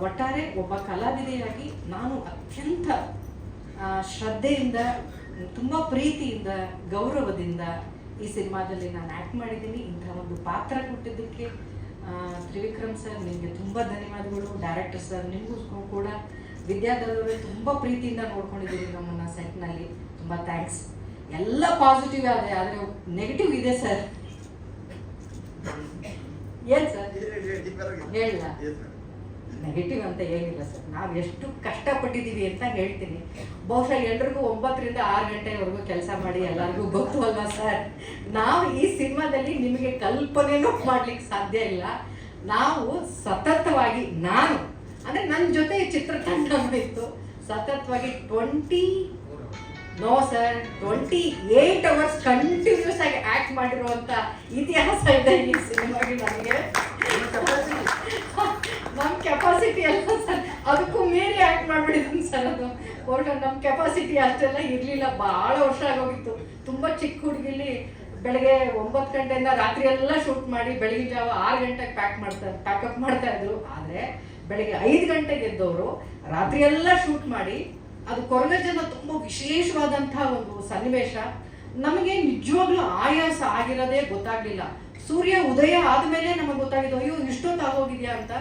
ಒಟ್ಟಾರೆ ಒಬ್ಬ ಕಲಾವಿದೆಯಾಗಿ ನಾನು ಅತ್ಯಂತ ಶ್ರದ್ಧೆಯಿಂದ, ತುಂಬ ಪ್ರೀತಿಯಿಂದ, ಗೌರವದಿಂದ ಈ ಸಿನಿಮಾದಲ್ಲಿ ನಾನು ಆ್ಯಕ್ಟ್ ಮಾಡಿದ್ದೀನಿ. ಇಂಥ ಒಂದು ಪಾತ್ರ ಕೊಟ್ಟಿದ್ದಕ್ಕೆ ತ್ರಿವಿಕ್ರಮ್ ಸರ್ ನಿಮಗೆ ತುಂಬ ಧನ್ಯವಾದಗಳು. ಡೈರೆಕ್ಟರ್ ಸರ್ ನಿಮಗೂ ಕೂಡ, ವಿದ್ಯಾಧರವರು ತುಂಬ ಪ್ರೀತಿಯಿಂದ ನೋಡ್ಕೊಂಡಿದ್ದೀರಿ ನಮ್ಮನ್ನು ಸೆಟ್ನಲ್ಲಿ, ತುಂಬ ಥ್ಯಾಂಕ್ಸ್. ಎಲ್ಲ ಪಾಸಿಟಿವ್ ಆದರೆ ನೆಗೆಟಿವ್ ಇದೆ ಸರ್. ಏನು ಸರ್ ಹೇಳ? ನೆಗೆಟಿವ್ ಅಂತ ಏನಿಲ್ಲ ಸರ್, ನಾವು ಎಷ್ಟು ಕಷ್ಟಪಟ್ಟಿದ್ದೀವಿ ಅಂತ ಹೇಳ್ತೀನಿ. ಬಹುಶಃ ಎಲ್ರಿಗೂ 9 ರಿಂದ 6 ಗಂಟೆವರೆಗೂ ಕೆಲಸ ಮಾಡಿ ಎಲ್ಲರಿಗೂ ಗೊತ್ತು ಅಲ್ವಾ ಸರ್. ನಾವು ಈ ಸಿನಿಮಾದಲ್ಲಿ ನಿಮಗೆ ಕಲ್ಪನೆನೂ ಮಾಡ್ಲಿಕ್ಕೆ ಸಾಧ್ಯ ಇಲ್ಲ. ನಾವು ಸತತವಾಗಿ, ನಾನು ಅಂದರೆ ನನ್ನ ಜೊತೆ ಚಿತ್ರತಂಡ ಇತ್ತು, ಸತತವಾಗಿ 28 ಅವರ್ಸ್ ಕಂಟಿನ್ಯೂಸ್ ಆಗಿ ಆ್ಯಕ್ಟ್ ಮಾಡಿರುವಂಥ ಇತಿಹಾಸ ಇದೆ ಈ ಸಿನಿಮಾಗೆ. ನನಗೆ ನಮ್ಮ ಕೆಪಾಸಿಟಿ ಅಲ್ಲ ಸರ್, ಅದಕ್ಕೂ ಮೀರಿ ಆ್ಯಕ್ಟ್ ಮಾಡಿಬಿಟ್ಟಿದ್ದೀನಿ ಸರ್. ಅದು ನಮ್ಮ ಕೆಪಾಸಿಟಿ ಅಷ್ಟೆಲ್ಲ ಇರಲಿಲ್ಲ, ಭಾಳ ವರ್ಷ ಆಗೋಗಿತ್ತು. ತುಂಬ ಚಿಕ್ಕ ಹುಡುಗಿಲಿ ಬೆಳಗ್ಗೆ 9 ಗಂಟೆಯಿಂದ ರಾತ್ರಿ ಎಲ್ಲ ಶೂಟ್ ಮಾಡಿ ಬೆಳಗಿನ ಜಾವ 6 ಗಂಟೆಗೆ ಪ್ಯಾಕಪ್ ಮಾಡ್ತಾ ಇದ್ರು. ಆದರೆ ಬೆಳಗ್ಗೆ 5 ಗಂಟೆಗೆ ಎದ್ದವರು ರಾತ್ರಿ ಎಲ್ಲ ಶೂಟ್ ಮಾಡಿ, ಅದು ಕೊರಗಜ್ಜನ ತುಂಬ ವಿಶೇಷವಾದಂಥ ಒಂದು ಸನ್ನಿವೇಶ. ನಮಗೆ ನಿಜವಾಗ್ಲೂ ಆಯಾಸ ಆಗಿರೋದೇ ಗೊತ್ತಾಗಲಿಲ್ಲ. ಸೂರ್ಯ ಉದಯ ಆದಮೇಲೆ ನಮಗೆ ಗೊತ್ತಾಗಿದ್ದು ಅಯ್ಯೋ ಇಷ್ಟೊತ್ತು ಆಗೋಗಿದೆಯಾ ಅಂತ.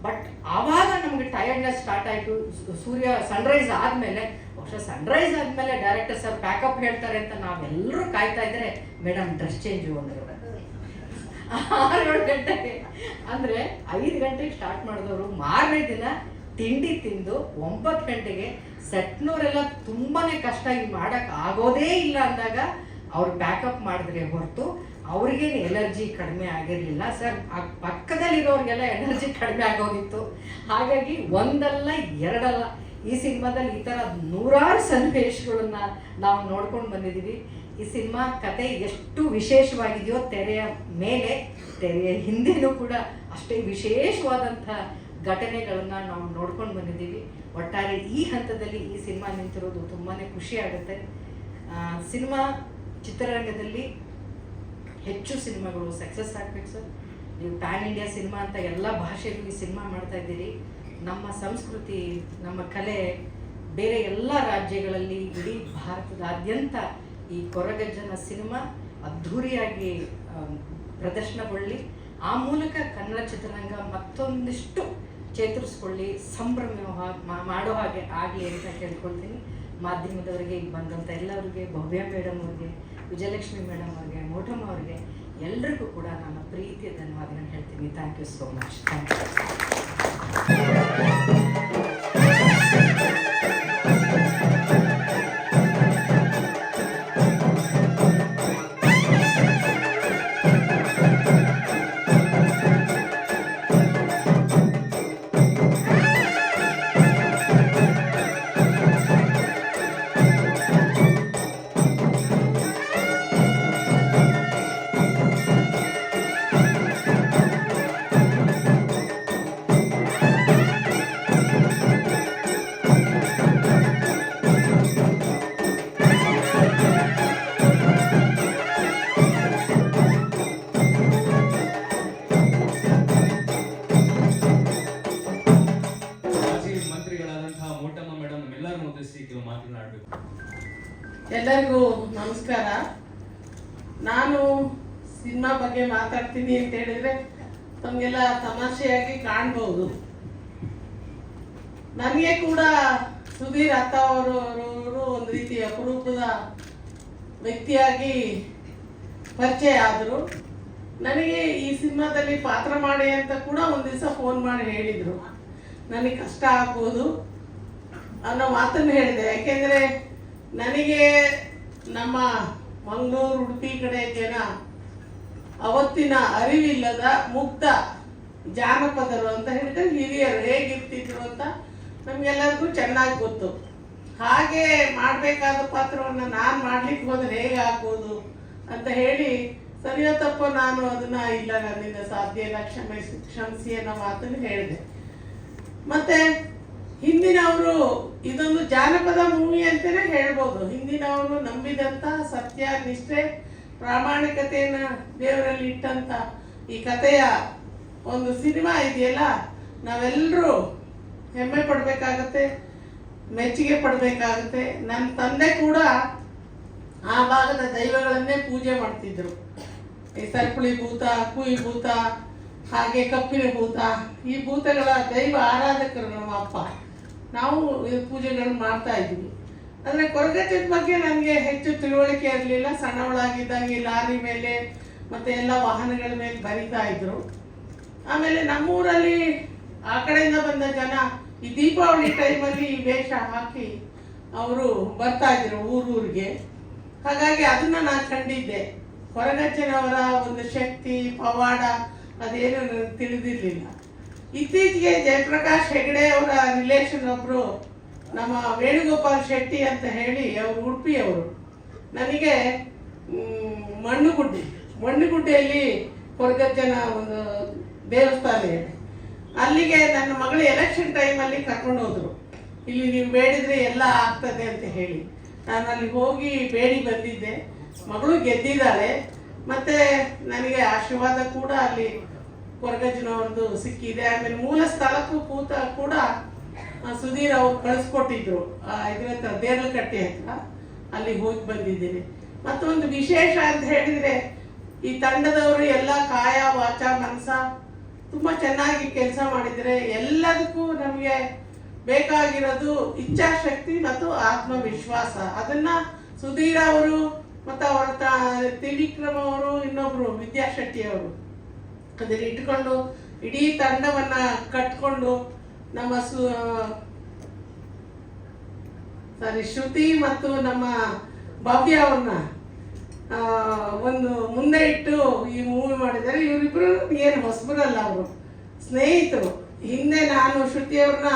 ಬಟ್ ಆವಾಗ ನಮಗೆ ಟಯರ್ಡ್ನೆಸ್ ಸ್ಟಾರ್ಟ್ ಆಯಿತು. ಸೂರ್ಯ ಸನ್ರೈಸ್ ಆದಮೇಲೆ, ಬಹುಶಃ ಸನ್ರೈಸ್ ಆದಮೇಲೆ ಡೈರೆಕ್ಟರ್ ಸರ್ ಪ್ಯಾಕಪ್ ಹೇಳ್ತಾರೆ ಅಂತ ನಾವೆಲ್ಲರೂ ಕಾಯ್ತಾ ಇದ್ರೆ, ಮೇಡಮ್ ಡ್ರೆಸ್ ಚೇಂಜು ಅಂದರು 6-7 ಗಂಟೆಗೆ. ಅಂದರೆ 5 ಗಂಟೆಗೆ ಸ್ಟಾರ್ಟ್ ಮಾಡಿದವರು ಮಾರನೇ ದಿನ ತಿಂಡಿ ತಿಂದು 9 ಗಂಟೆಗೆ ಸೆಟ್ನವರೆಲ್ಲ ತುಂಬಾ ಕಷ್ಟ, ಈಗ ಮಾಡೋಕ್ಕೆ ಆಗೋದೇ ಇಲ್ಲ ಅಂದಾಗ ಅವ್ರು ಪ್ಯಾಕಪ್ ಮಾಡಿದ್ರೆ ಹೊರತು ಅವ್ರಿಗೇನು ಎಲರ್ಜಿ ಕಡಿಮೆ ಆಗಿರಲಿಲ್ಲ ಸರ್. ಪಕ್ಕದಲ್ಲಿರೋರಿಗೆಲ್ಲ ಎನರ್ಜಿ ಕಡಿಮೆ ಆಗೋಗಿತ್ತು. ಹಾಗಾಗಿ ಒಂದಲ್ಲ ಎರಡಲ್ಲ ಈ ಸಿನಿಮಾದಲ್ಲಿ ಈ ಥರ ನೂರಾರು ಸನ್ನಿವೇಶಗಳನ್ನ ನಾವು ನೋಡ್ಕೊಂಡು ಬಂದಿದ್ದೀವಿ. ಈ ಸಿನಿಮಾ ಕತೆ ಎಷ್ಟು ವಿಶೇಷವಾಗಿದೆಯೋ ತೆರೆಯ ಮೇಲೆ ತೆರೆಯ ಹಿಂದೆನೂ ಕೂಡ ಅಷ್ಟೇ ವಿಶೇಷವಾದಂಥ ಘಟನೆಗಳನ್ನು ನಾವು ನೋಡ್ಕೊಂಡು ಬಂದಿದ್ದೀವಿ. ಒಟ್ಟಾರೆ ಈ ಹಂತದಲ್ಲಿ ಈ ಸಿನಿಮಾ ನಿಂತಿರೋದು ತುಂಬಾ ಖುಷಿ ಆಗುತ್ತೆ. ಸಿನಿಮಾ ಚಿತ್ರರಂಗದಲ್ಲಿ ಹೆಚ್ಚು ಸಿನಿಮಾಗಳು ಸಕ್ಸಸ್ ಆಗಬೇಕು ಸರ್. ನೀವು ಪ್ಯಾನ್ ಇಂಡಿಯಾ ಸಿನಿಮಾ ಅಂತ ಎಲ್ಲ ಭಾಷೆಗೂ ಈ ಸಿನಿಮಾ ಮಾಡ್ತಾ ಇದ್ದೀರಿ. ನಮ್ಮ ಸಂಸ್ಕೃತಿ, ನಮ್ಮ ಕಲೆ ಬೇರೆ ಎಲ್ಲ ರಾಜ್ಯಗಳಲ್ಲಿ, ಇಡೀ ಭಾರತದಾದ್ಯಂತ ಈ ಕೊರಗಜ್ಜನ ಸಿನಿಮಾ ಅದ್ಧೂರಿಯಾಗಿ ಪ್ರದರ್ಶನಗೊಳ್ಳಿ, ಆ ಮೂಲಕ ಕನ್ನಡ ಚಿತ್ರರಂಗ ಮತ್ತೊಂದಿಷ್ಟು ಚೇತರಿಸ್ಕೊಳ್ಳಿ, ಸಂಭ್ರಮ ಮಾಡೋ ಹಾಗೆ ಆಗಲಿ ಅಂತ ಕೇಳ್ಕೊಳ್ತೀನಿ. ಮಾಧ್ಯಮದವರಿಗೆ ಈಗ ಬಂದಂಥ ಎಲ್ಲರಿಗೆ, ಭವ್ಯ ಮೇಡಮ್ ಅವ್ರಿಗೆ, ವಿಜಯಲಕ್ಷ್ಮಿ ಮೇಡಮ್ ಅವ್ರಿಗೆ, ಮೋಟಮ್ಮ ಅವ್ರಿಗೆ ಎಲ್ರಿಗೂ ಕೂಡ ನನ್ನ ಪ್ರೀತಿಯ ಧನ್ಯವಾದಗಳನ್ನು ಹೇಳ್ತೀನಿ. Thank you so much. Thank you. ಎಲ್ಲರಿಗೂ ನಮಸ್ಕಾರ. ನಾನು ಸಿನಿಮಾ ಬಗ್ಗೆ ಮಾತಾಡ್ತೀನಿ ಅಂತ ಹೇಳಿದ್ರೆ ತಮಗೆಲ್ಲ ತಮಾಷೆಯಾಗಿ ಕಾಣ್ಬೋದು. ನನಗೆ ಕೂಡ ಸುಧೀರ್ ಅತ್ತ ಅವರು ಒಂದು ರೀತಿ ಅಪರೂಪದ ವ್ಯಕ್ತಿಯಾಗಿ ಪರಿಚಯ ಆದರು. ನನಗೆ ಈ ಸಿನಿಮಾದಲ್ಲಿ ಪಾತ್ರ ಮಾಡಿ ಅಂತ ಕೂಡ ಒಂದು ದಿವಸ ಫೋನ್ ಮಾಡಿ ಹೇಳಿದರು. ನನಗೆ ಕಷ್ಟ ಆಗ್ಬೋದು ಅನ್ನೋ ಮಾತನ್ನು ಹೇಳಿದೆ. ಯಾಕೆಂದರೆ ನನಗೆ ನಮ್ಮ ಮಂಗಳೂರು, ಉಡುಪಿ ಕಡೆ ಜನ ಅವತ್ತಿನ ಅರಿವಿಲ್ಲದ ಮುಗ್ಧ ಜಾನಪದರು ಅಂತ ಹೇಳಿದ್ರೆ ಹಿರಿಯರು ಹೇಗಿರ್ತಿದ್ರು ಅಂತ ನಮಗೆಲ್ಲರಿಗೂ ಚೆನ್ನಾಗಿ ಗೊತ್ತು. ಹಾಗೆ ಮಾಡಬೇಕಾದ ಪಾತ್ರವನ್ನು ನಾನು ಮಾಡ್ಲಿಕ್ಕೆ ಹೋದರೆ ಹೇಗೆ ಆಗ್ಬೋದು ಅಂತ ಹೇಳಿ ಸರಿಯೋ ತಪ್ಪೋ ನಾನು ಅದನ್ನ ಇಲ್ಲ, ನನ್ನಿಂದ ಸಾಧ್ಯ ಇಲ್ಲ, ಕ್ಷಮಿಸಿ ಅನ್ನೋ ಮಾತನ್ನು ಹೇಳಿದೆ. ಮತ್ತೆ ಹಿಂದಿನವರು ಇದೊಂದು ಜಾನಪದ ಮೂವಿ ಅಂತಲೇ ಹೇಳ್ಬೋದು. ಹಿಂದಿನವರು ನಂಬಿದಂಥ ಸತ್ಯ, ನಿಷ್ಠೆ, ಪ್ರಾಮಾಣಿಕತೆಯನ್ನ ದೇವರಲ್ಲಿ ಇಟ್ಟಂತ ಈ ಕಥೆಯ ಒಂದು ಸಿನಿಮಾ ಇದೆಯಲ್ಲ, ನಾವೆಲ್ಲರೂ ಹೆಮ್ಮೆ ಪಡಬೇಕಾಗತ್ತೆ, ಮೆಚ್ಚುಗೆ ಪಡಬೇಕಾಗತ್ತೆ. ನನ್ನ ತಂದೆ ಕೂಡ ಆ ಭಾಗದ ದೈವಗಳನ್ನೇ ಪೂಜೆ ಮಾಡ್ತಿದ್ರು. ಈ ಸರ್ಪುಳಿ ಭೂತ, ಕುಯಿ ಭೂತ, ಹಾಗೆ ಕಪ್ಪಿನ ಭೂತ, ಈ ಭೂತಗಳ ದೈವ ಆರಾಧಕರು ನಮ್ಮ ಅಪ್ಪ. ನಾವು ಪೂಜೆಗಳನ್ನು ಮಾಡ್ತಾ ಇದ್ದೀವಿ. ಅಂದರೆ ಕೊರಗಜ್ಜದ ಬಗ್ಗೆ ನನಗೆ ಹೆಚ್ಚು ತಿಳುವಳಿಕೆ ಇರಲಿಲ್ಲ. ಸಣ್ಣವಳಾಗಿದ್ದಾಗ ಲಾರಿ ಮೇಲೆ ಮತ್ತು ಎಲ್ಲ ವಾಹನಗಳ ಮೇಲೆ ಬರಿತಾ ಇದ್ರು. ಆಮೇಲೆ ನಮ್ಮೂರಲ್ಲಿ ಆ ಕಡೆಯಿಂದ ಬಂದ ಜನ ಈ ದೀಪಾವಳಿ ಟೈಮಲ್ಲಿ ಈ ವೇಷ ಹಾಕಿ ಅವರು ಬರ್ತಾ ಇದ್ರು ಊರೂರಿಗೆ. ಹಾಗಾಗಿ ಅದನ್ನು ನಾನು ಕಂಡಿದ್ದೆ. ಕೊರಗಜ್ಜನವರ ಒಂದು ಶಕ್ತಿ, ಪವಾಡ ಅದೇನು ನನಗೆ ತಿಳಿದಿರಲಿಲ್ಲ. ಇತ್ತೀಚೆಗೆ ಜಯಪ್ರಕಾಶ್ ಹೆಗಡೆ ಅವರ ರಿಲೇಷನ್ ಒಬ್ಬರು ನಮ್ಮ ವೇಣುಗೋಪಾಲ್ ಶೆಟ್ಟಿ ಅಂತ ಹೇಳಿ, ಅವರು ಉಡುಪಿಯವರು, ನನಗೆ ಮಣ್ಣುಗುಡ್ಡೆಯಲ್ಲಿ ಕೊರಗಜ್ಜನ ಒಂದು ದೇವಸ್ಥಾನ ಇದೆ, ಅಲ್ಲಿಗೆ ನನ್ನ ಮಗಳು ಎಲೆಕ್ಷನ್ ಟೈಮಲ್ಲಿ ಕರ್ಕೊಂಡು ಹೋದ್ರು. ಇಲ್ಲಿ ನೀವು ಬೇಡಿದ್ರೆ ಎಲ್ಲ ಆಗ್ತದೆ ಅಂತ ಹೇಳಿ ನಾನು ಅಲ್ಲಿ ಹೋಗಿ ಬೇಡಿ ಬಂದಿದ್ದೆ. ಮಗಳು ಗೆದ್ದಿದ್ದಾಳೆ. ಮತ್ತೆ ನನಗೆ ಆಶೀರ್ವಾದ ಕೂಡ ಅಲ್ಲಿ ಕೊರಗಜ್ಜನವ್ರದ್ದು ಸಿಕ್ಕಿದೆ. ಆಮೇಲೆ ಮೂಲ ಸ್ಥಳಕ್ಕೂ ಕೂಡ ಸುಧೀರ್ ಅವ್ರು ಕಳಿಸ್ಕೊಟ್ಟಿದ್ರು. ಇದ್ರ ಹತ್ರ ದೇರ್ಲಕಟ್ಟೆ ಹತ್ರ ಅಲ್ಲಿ ಹೋಗಿ ಬಂದಿದ್ದೀನಿ. ಮತ್ತೊಂದು ವಿಶೇಷ ಅಂತ ಹೇಳಿದ್ರೆ ಈ ತಂಡದವರು ಎಲ್ಲ ಕಾಯ ವಾಚ ಮನಸ ತುಂಬ ಚೆನ್ನಾಗಿ ಕೆಲಸ ಮಾಡಿದರೆ. ಎಲ್ಲದಕ್ಕೂ ನಮಗೆ ಬೇಕಾಗಿರೋದು ಇಚ್ಛಾಶಕ್ತಿ ಮತ್ತು ಆತ್ಮವಿಶ್ವಾಸ. ಅದನ್ನ ಸುಧೀರ್ ಅವರು ಮತ್ತು ಅವರ ತ್ರಿವಿಕ್ರಮ್ ಅವರು, ಇನ್ನೊಬ್ರು ವಿದ್ಯಾಶೆಟ್ಟಿ ಅವರು ಅದನ್ನ ಇಟ್ಕೊಂಡು ಇಡೀ ತಂಡವನ್ನ ಕಟ್ಕೊಂಡು ನಮ್ಮ ಶ್ರುತಿ ಮತ್ತು ನಮ್ಮ ಭವ್ಯ ಅವ್ರನ್ನ ಒಂದು ಮುಂದೆ ಇಟ್ಟು ಈ ಮೂವಿ ಮಾಡಿದ್ದಾರೆ. ಇವರಿಬ್ಬರು ಏನು ಹೊಸಬರಲ್ಲ, ಅವರು ಸ್ನೇಹಿತರು. ಹಿಂದೆ ನಾನು ಶ್ರುತಿಯವ್ರನ್ನ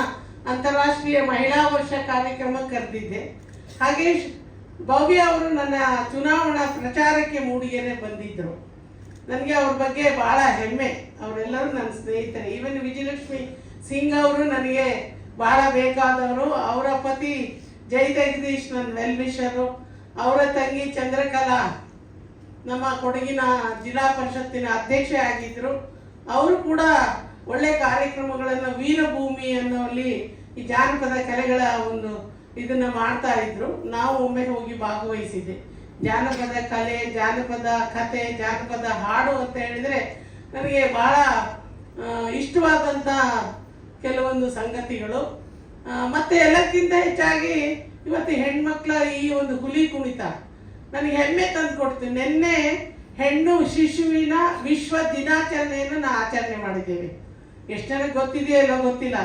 ಅಂತಾರಾಷ್ಟ್ರೀಯ ಮಹಿಳಾ ವರ್ಷ ಕಾರ್ಯಕ್ರಮಕ್ಕೆ ಕರೆದಿದ್ದೆ. ಹಾಗೆ ಬಾಬಿ ಅವರು ನನ್ನ ಚುನಾವಣಾ ಪ್ರಚಾರಕ್ಕೆ ಮೂಡಿಗೆರೆ ಬಂದಿದ್ದರು. ನನಗೆ ಅವ್ರ ಬಗ್ಗೆ ಭಾಳ ಹೆಮ್ಮೆ. ಅವರೆಲ್ಲರೂ ನನ್ನ ಸ್ನೇಹಿತರೆ. ಈವನ್ ವಿಜಯಲಕ್ಷ್ಮಿ ಸಿಂಗ್ ಅವರು ನನಗೆ ಭಾಳ ಬೇಕಾದವರು. ಅವರ ಪತಿ ಜೈ ಜಗದೀಶ್ ನನ್ನ ವೆಲ್ ವಿಷರು. ಅವರ ತಂಗಿ ಚಂದ್ರಕಲಾ ನಮ್ಮ ಕೊಡಗಿನ ಜಿಲ್ಲಾ ಪರಿಷತ್ತಿನ ಅಧ್ಯಕ್ಷೆ ಆಗಿದ್ದರು. ಅವರು ಕೂಡ ಒಳ್ಳೆ ಕಾರ್ಯಕ್ರಮಗಳನ್ನು ವೀರಭೂಮಿ ಅನ್ನೋಲ್ಲಿ ಈ ಜಾನಪದ ಕಲೆಗಳ ಒಂದು ಇದನ್ನು ಮಾಡ್ತಾ ಇದ್ರು. ನಾವು ಒಮ್ಮೆ ಹೋಗಿ ಭಾಗವಹಿಸಿದ್ದೆ. ಜಾನಪದ ಕಲೆ, ಜಾನಪದ ಕತೆ, ಜಾನಪದ ಹಾಡು ಅಂತ ಹೇಳಿದರೆ ನನಗೆ ಭಾಳ ಇಷ್ಟವಾದಂಥ ಕೆಲವೊಂದು ಸಂಗತಿಗಳು. ಮತ್ತು ಎಲ್ಲಕ್ಕಿಂತ ಹೆಚ್ಚಾಗಿ ಇವತ್ತು ಹೆಣ್ಮಕ್ಳ ಈ ಒಂದು ಹುಲಿ ಕುಣಿತ ನನಗೆ ಹೆಮ್ಮೆ ತಂದು ಕೊಡ್ತೀನಿ. ನಿನ್ನೆ ಹೆಣ್ಣು ಶಿಶುವಿನ ವಿಶ್ವ ದಿನಾಚರಣೆಯನ್ನು ನಾವು ಆಚರಣೆ ಮಾಡಿದ್ದೇವೆ. ಎಷ್ಟು ಜನಕ್ಕೆ ಗೊತ್ತಿದೆಯೋ ಇಲ್ಲೋ ಗೊತ್ತಿಲ್ಲ.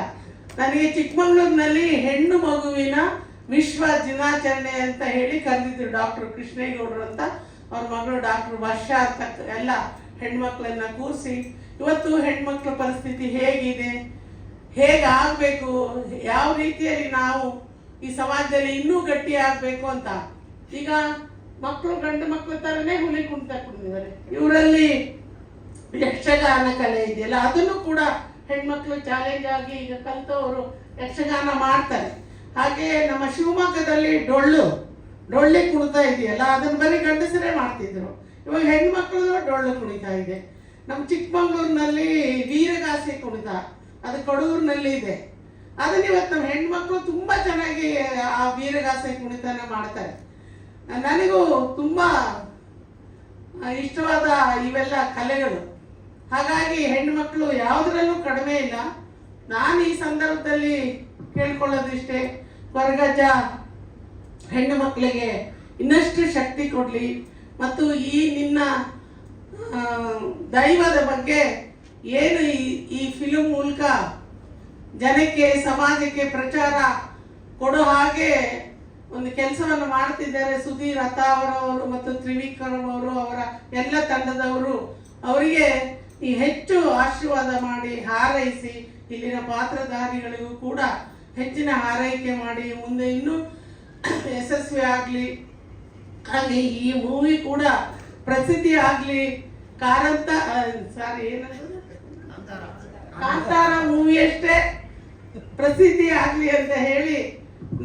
ನನಗೆ ಚಿಕ್ಕಮಗಳೂರಿನಲ್ಲಿ ಹೆಣ್ಣು ಮಗುವಿನ ವಿಶ್ವ ದಿನಾಚರಣೆ ಅಂತ ಹೇಳಿ ಕರೆದಿದ್ರು ಡಾಕ್ಟರ್ ಕೃಷ್ಣೇಗೌಡರು ಅಂತ. ಅವ್ರ ಮಗಳು ಡಾಕ್ಟರ್ ವರ್ಷ ಅಂತ ಎಲ್ಲ ಹೆಣ್ಮಕ್ಳನ್ನ ಕೂರಿಸಿ ಇವತ್ತು ಹೆಣ್ಮಕ್ಳ ಪರಿಸ್ಥಿತಿ ಹೇಗಿದೆ, ಹೇಗಾಗಬೇಕು, ಯಾವ ರೀತಿಯಲ್ಲಿ ನಾವು ಈ ಸಮಾಜದಲ್ಲಿ ಇನ್ನೂ ಗಟ್ಟಿ ಆಗಬೇಕು ಅಂತ. ಈಗ ಮಕ್ಕಳು ಗಂಡು ಮಕ್ಕಳ ಥರನೇ ಹುಲಿ ಕುಣಿತ ಕುಣಿದಿದ್ದಾರೆ. ಇವರಲ್ಲಿ ಯಕ್ಷಗಾನ ಕಲೆ ಇದೆಯಲ್ಲ, ಅದನ್ನು ಕೂಡ ಹೆಣ್ಮಕ್ಳು ಚಾಲೆಂಜ್ ಆಗಿ ಈಗ ಕಲಿತವರು ಯಕ್ಷಗಾನ ಮಾಡ್ತಾರೆ. ಹಾಗೆ ನಮ್ಮ ಶಿವಮೊಗ್ಗದಲ್ಲಿ ಡೊಳ್ಳಿ ಕುಣಿತ ಇದೆಯಲ್ಲ, ಅದನ್ನು ಬರೀ ಗಂಡಸರೇ ಮಾಡ್ತಿದ್ರು. ಇವಾಗ ಹೆಣ್ಮಕ್ಳು ಡೊಳ್ಳು ಕುಣಿತ ಇದೆ. ನಮ್ಮ ಚಿಕ್ಕಮಗಳೂರಿನಲ್ಲಿ ವೀರಗಾಸೆ ಕುಣಿತ, ಅದು ಕೊಡೂರಿನಲ್ಲಿ ಇದೆ. ಅದನ್ನ ಇವತ್ತು ನಮ್ಮ ಹೆಣ್ಮಕ್ಳು ತುಂಬ ಚೆನ್ನಾಗಿ ಆ ವೀರಗಾಸೆ ಕುಣಿತನ ಮಾಡ್ತಾರೆ. ನನಗೂ ತುಂಬ ಇಷ್ಟವಾದ ಇವೆಲ್ಲ ಕಲೆಗಳು. ಹಾಗಾಗಿ ಹೆಣ್ಮಕ್ಳು ಯಾವುದರಲ್ಲೂ ಕಡಿಮೆ ಇಲ್ಲ. ನಾನು ಈ ಸಂದರ್ಭದಲ್ಲಿ ಕೇಳ್ಕೊಳ್ಳೋದಿಷ್ಟೇ, ಕೊರಗಜ್ಜ ಹೆಣ್ಣು ಮಕ್ಕಳಿಗೆ ಇನ್ನಷ್ಟು ಶಕ್ತಿ ಕೊಡಲಿ ಮತ್ತು ಈ ನಿನ್ನ ದೈವದ ಬಗ್ಗೆ ಏನು ಈ ಫಿಲ್ಮ್ ಮೂಲಕ ಜನಕ್ಕೆ ಸಮಾಜಕ್ಕೆ ಪ್ರಚಾರ ಕೊಡೋ ಹಾಗೆ ಒಂದು ಕೆಲಸವನ್ನು ಮಾಡ್ತಿದ್ದಾರೆ ಸುಧೀರ್ ಅತ್ತಾವರವರು ಮತ್ತು ತ್ರಿವಿಕ್ರಮ್ ಅವರು, ಅವರ ಎಲ್ಲ ತಂಡದವರು. ಅವರಿಗೆ ಈ ಹೆಚ್ಚು ಆಶೀರ್ವಾದ ಮಾಡಿ ಹಾರೈಸಿ, ಇಲ್ಲಿನ ಪಾತ್ರಧಾರಿಗಳಿಗೂ ಕೂಡ ಹೆಚ್ಚಿನ ಹಾರೈಕೆ ಮಾಡಿ ಮುಂದೆ ಇನ್ನೂ ಯಶಸ್ವಿ ಆಗಲಿ. ಹಾಗೆ ಈ ಮೂವಿ ಕೂಡ ಪ್ರಸಿದ್ಧಿ ಆಗಲಿ. ಕಾಂತಾರ ಮೂವಿಯಷ್ಟೇ ಪ್ರಸಿದ್ಧಿ ಆಗಲಿ ಅಂತ ಹೇಳಿ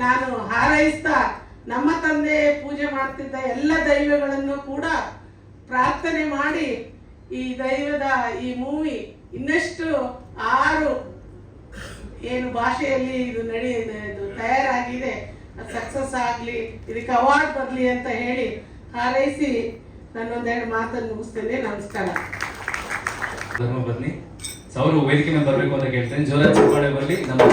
ನಾನು ಹಾರೈಸ್ತಾ, ನಮ್ಮ ತಂದೆ ಪೂಜೆ ಮಾಡ್ತಿದ್ದ ಎಲ್ಲ ದೈವಗಳನ್ನು ಕೂಡ ಪ್ರಾರ್ಥನೆ ಮಾಡಿ ಈ ದೈವದ ಈ ಮೂವಿ ಇನ್ನಷ್ಟು 6 ಏನು ಭಾಷೆಯಲ್ಲಿ ಇದು ತಯಾರಾಗಿದೆ, ಸಕ್ಸಸ್ ಆಗಲಿ, ಇದಕ್ಕೆ ಅವಾರ್ಡ್ ಬರಲಿ ಅಂತ ಹೇಳಿ ಹಾರೈಸಿ ನಾನೊಂದೆರಡು ಮಾತನ್ನು ಮುಗಿಸ್ತೇನೆ. ನಮಸ್ಕಾರ. ಬನ್ನಿ ಅವರು ವೇದಿಕೆ ಮೇಲೆ ಬರಬೇಕು ಅಂತ ಕೇಳ್ತೇನೆ. ಜೋರಾಗಿ ಚಪ್ಪಾಳೆ ಬರಲಿ. ನಮ್ಮ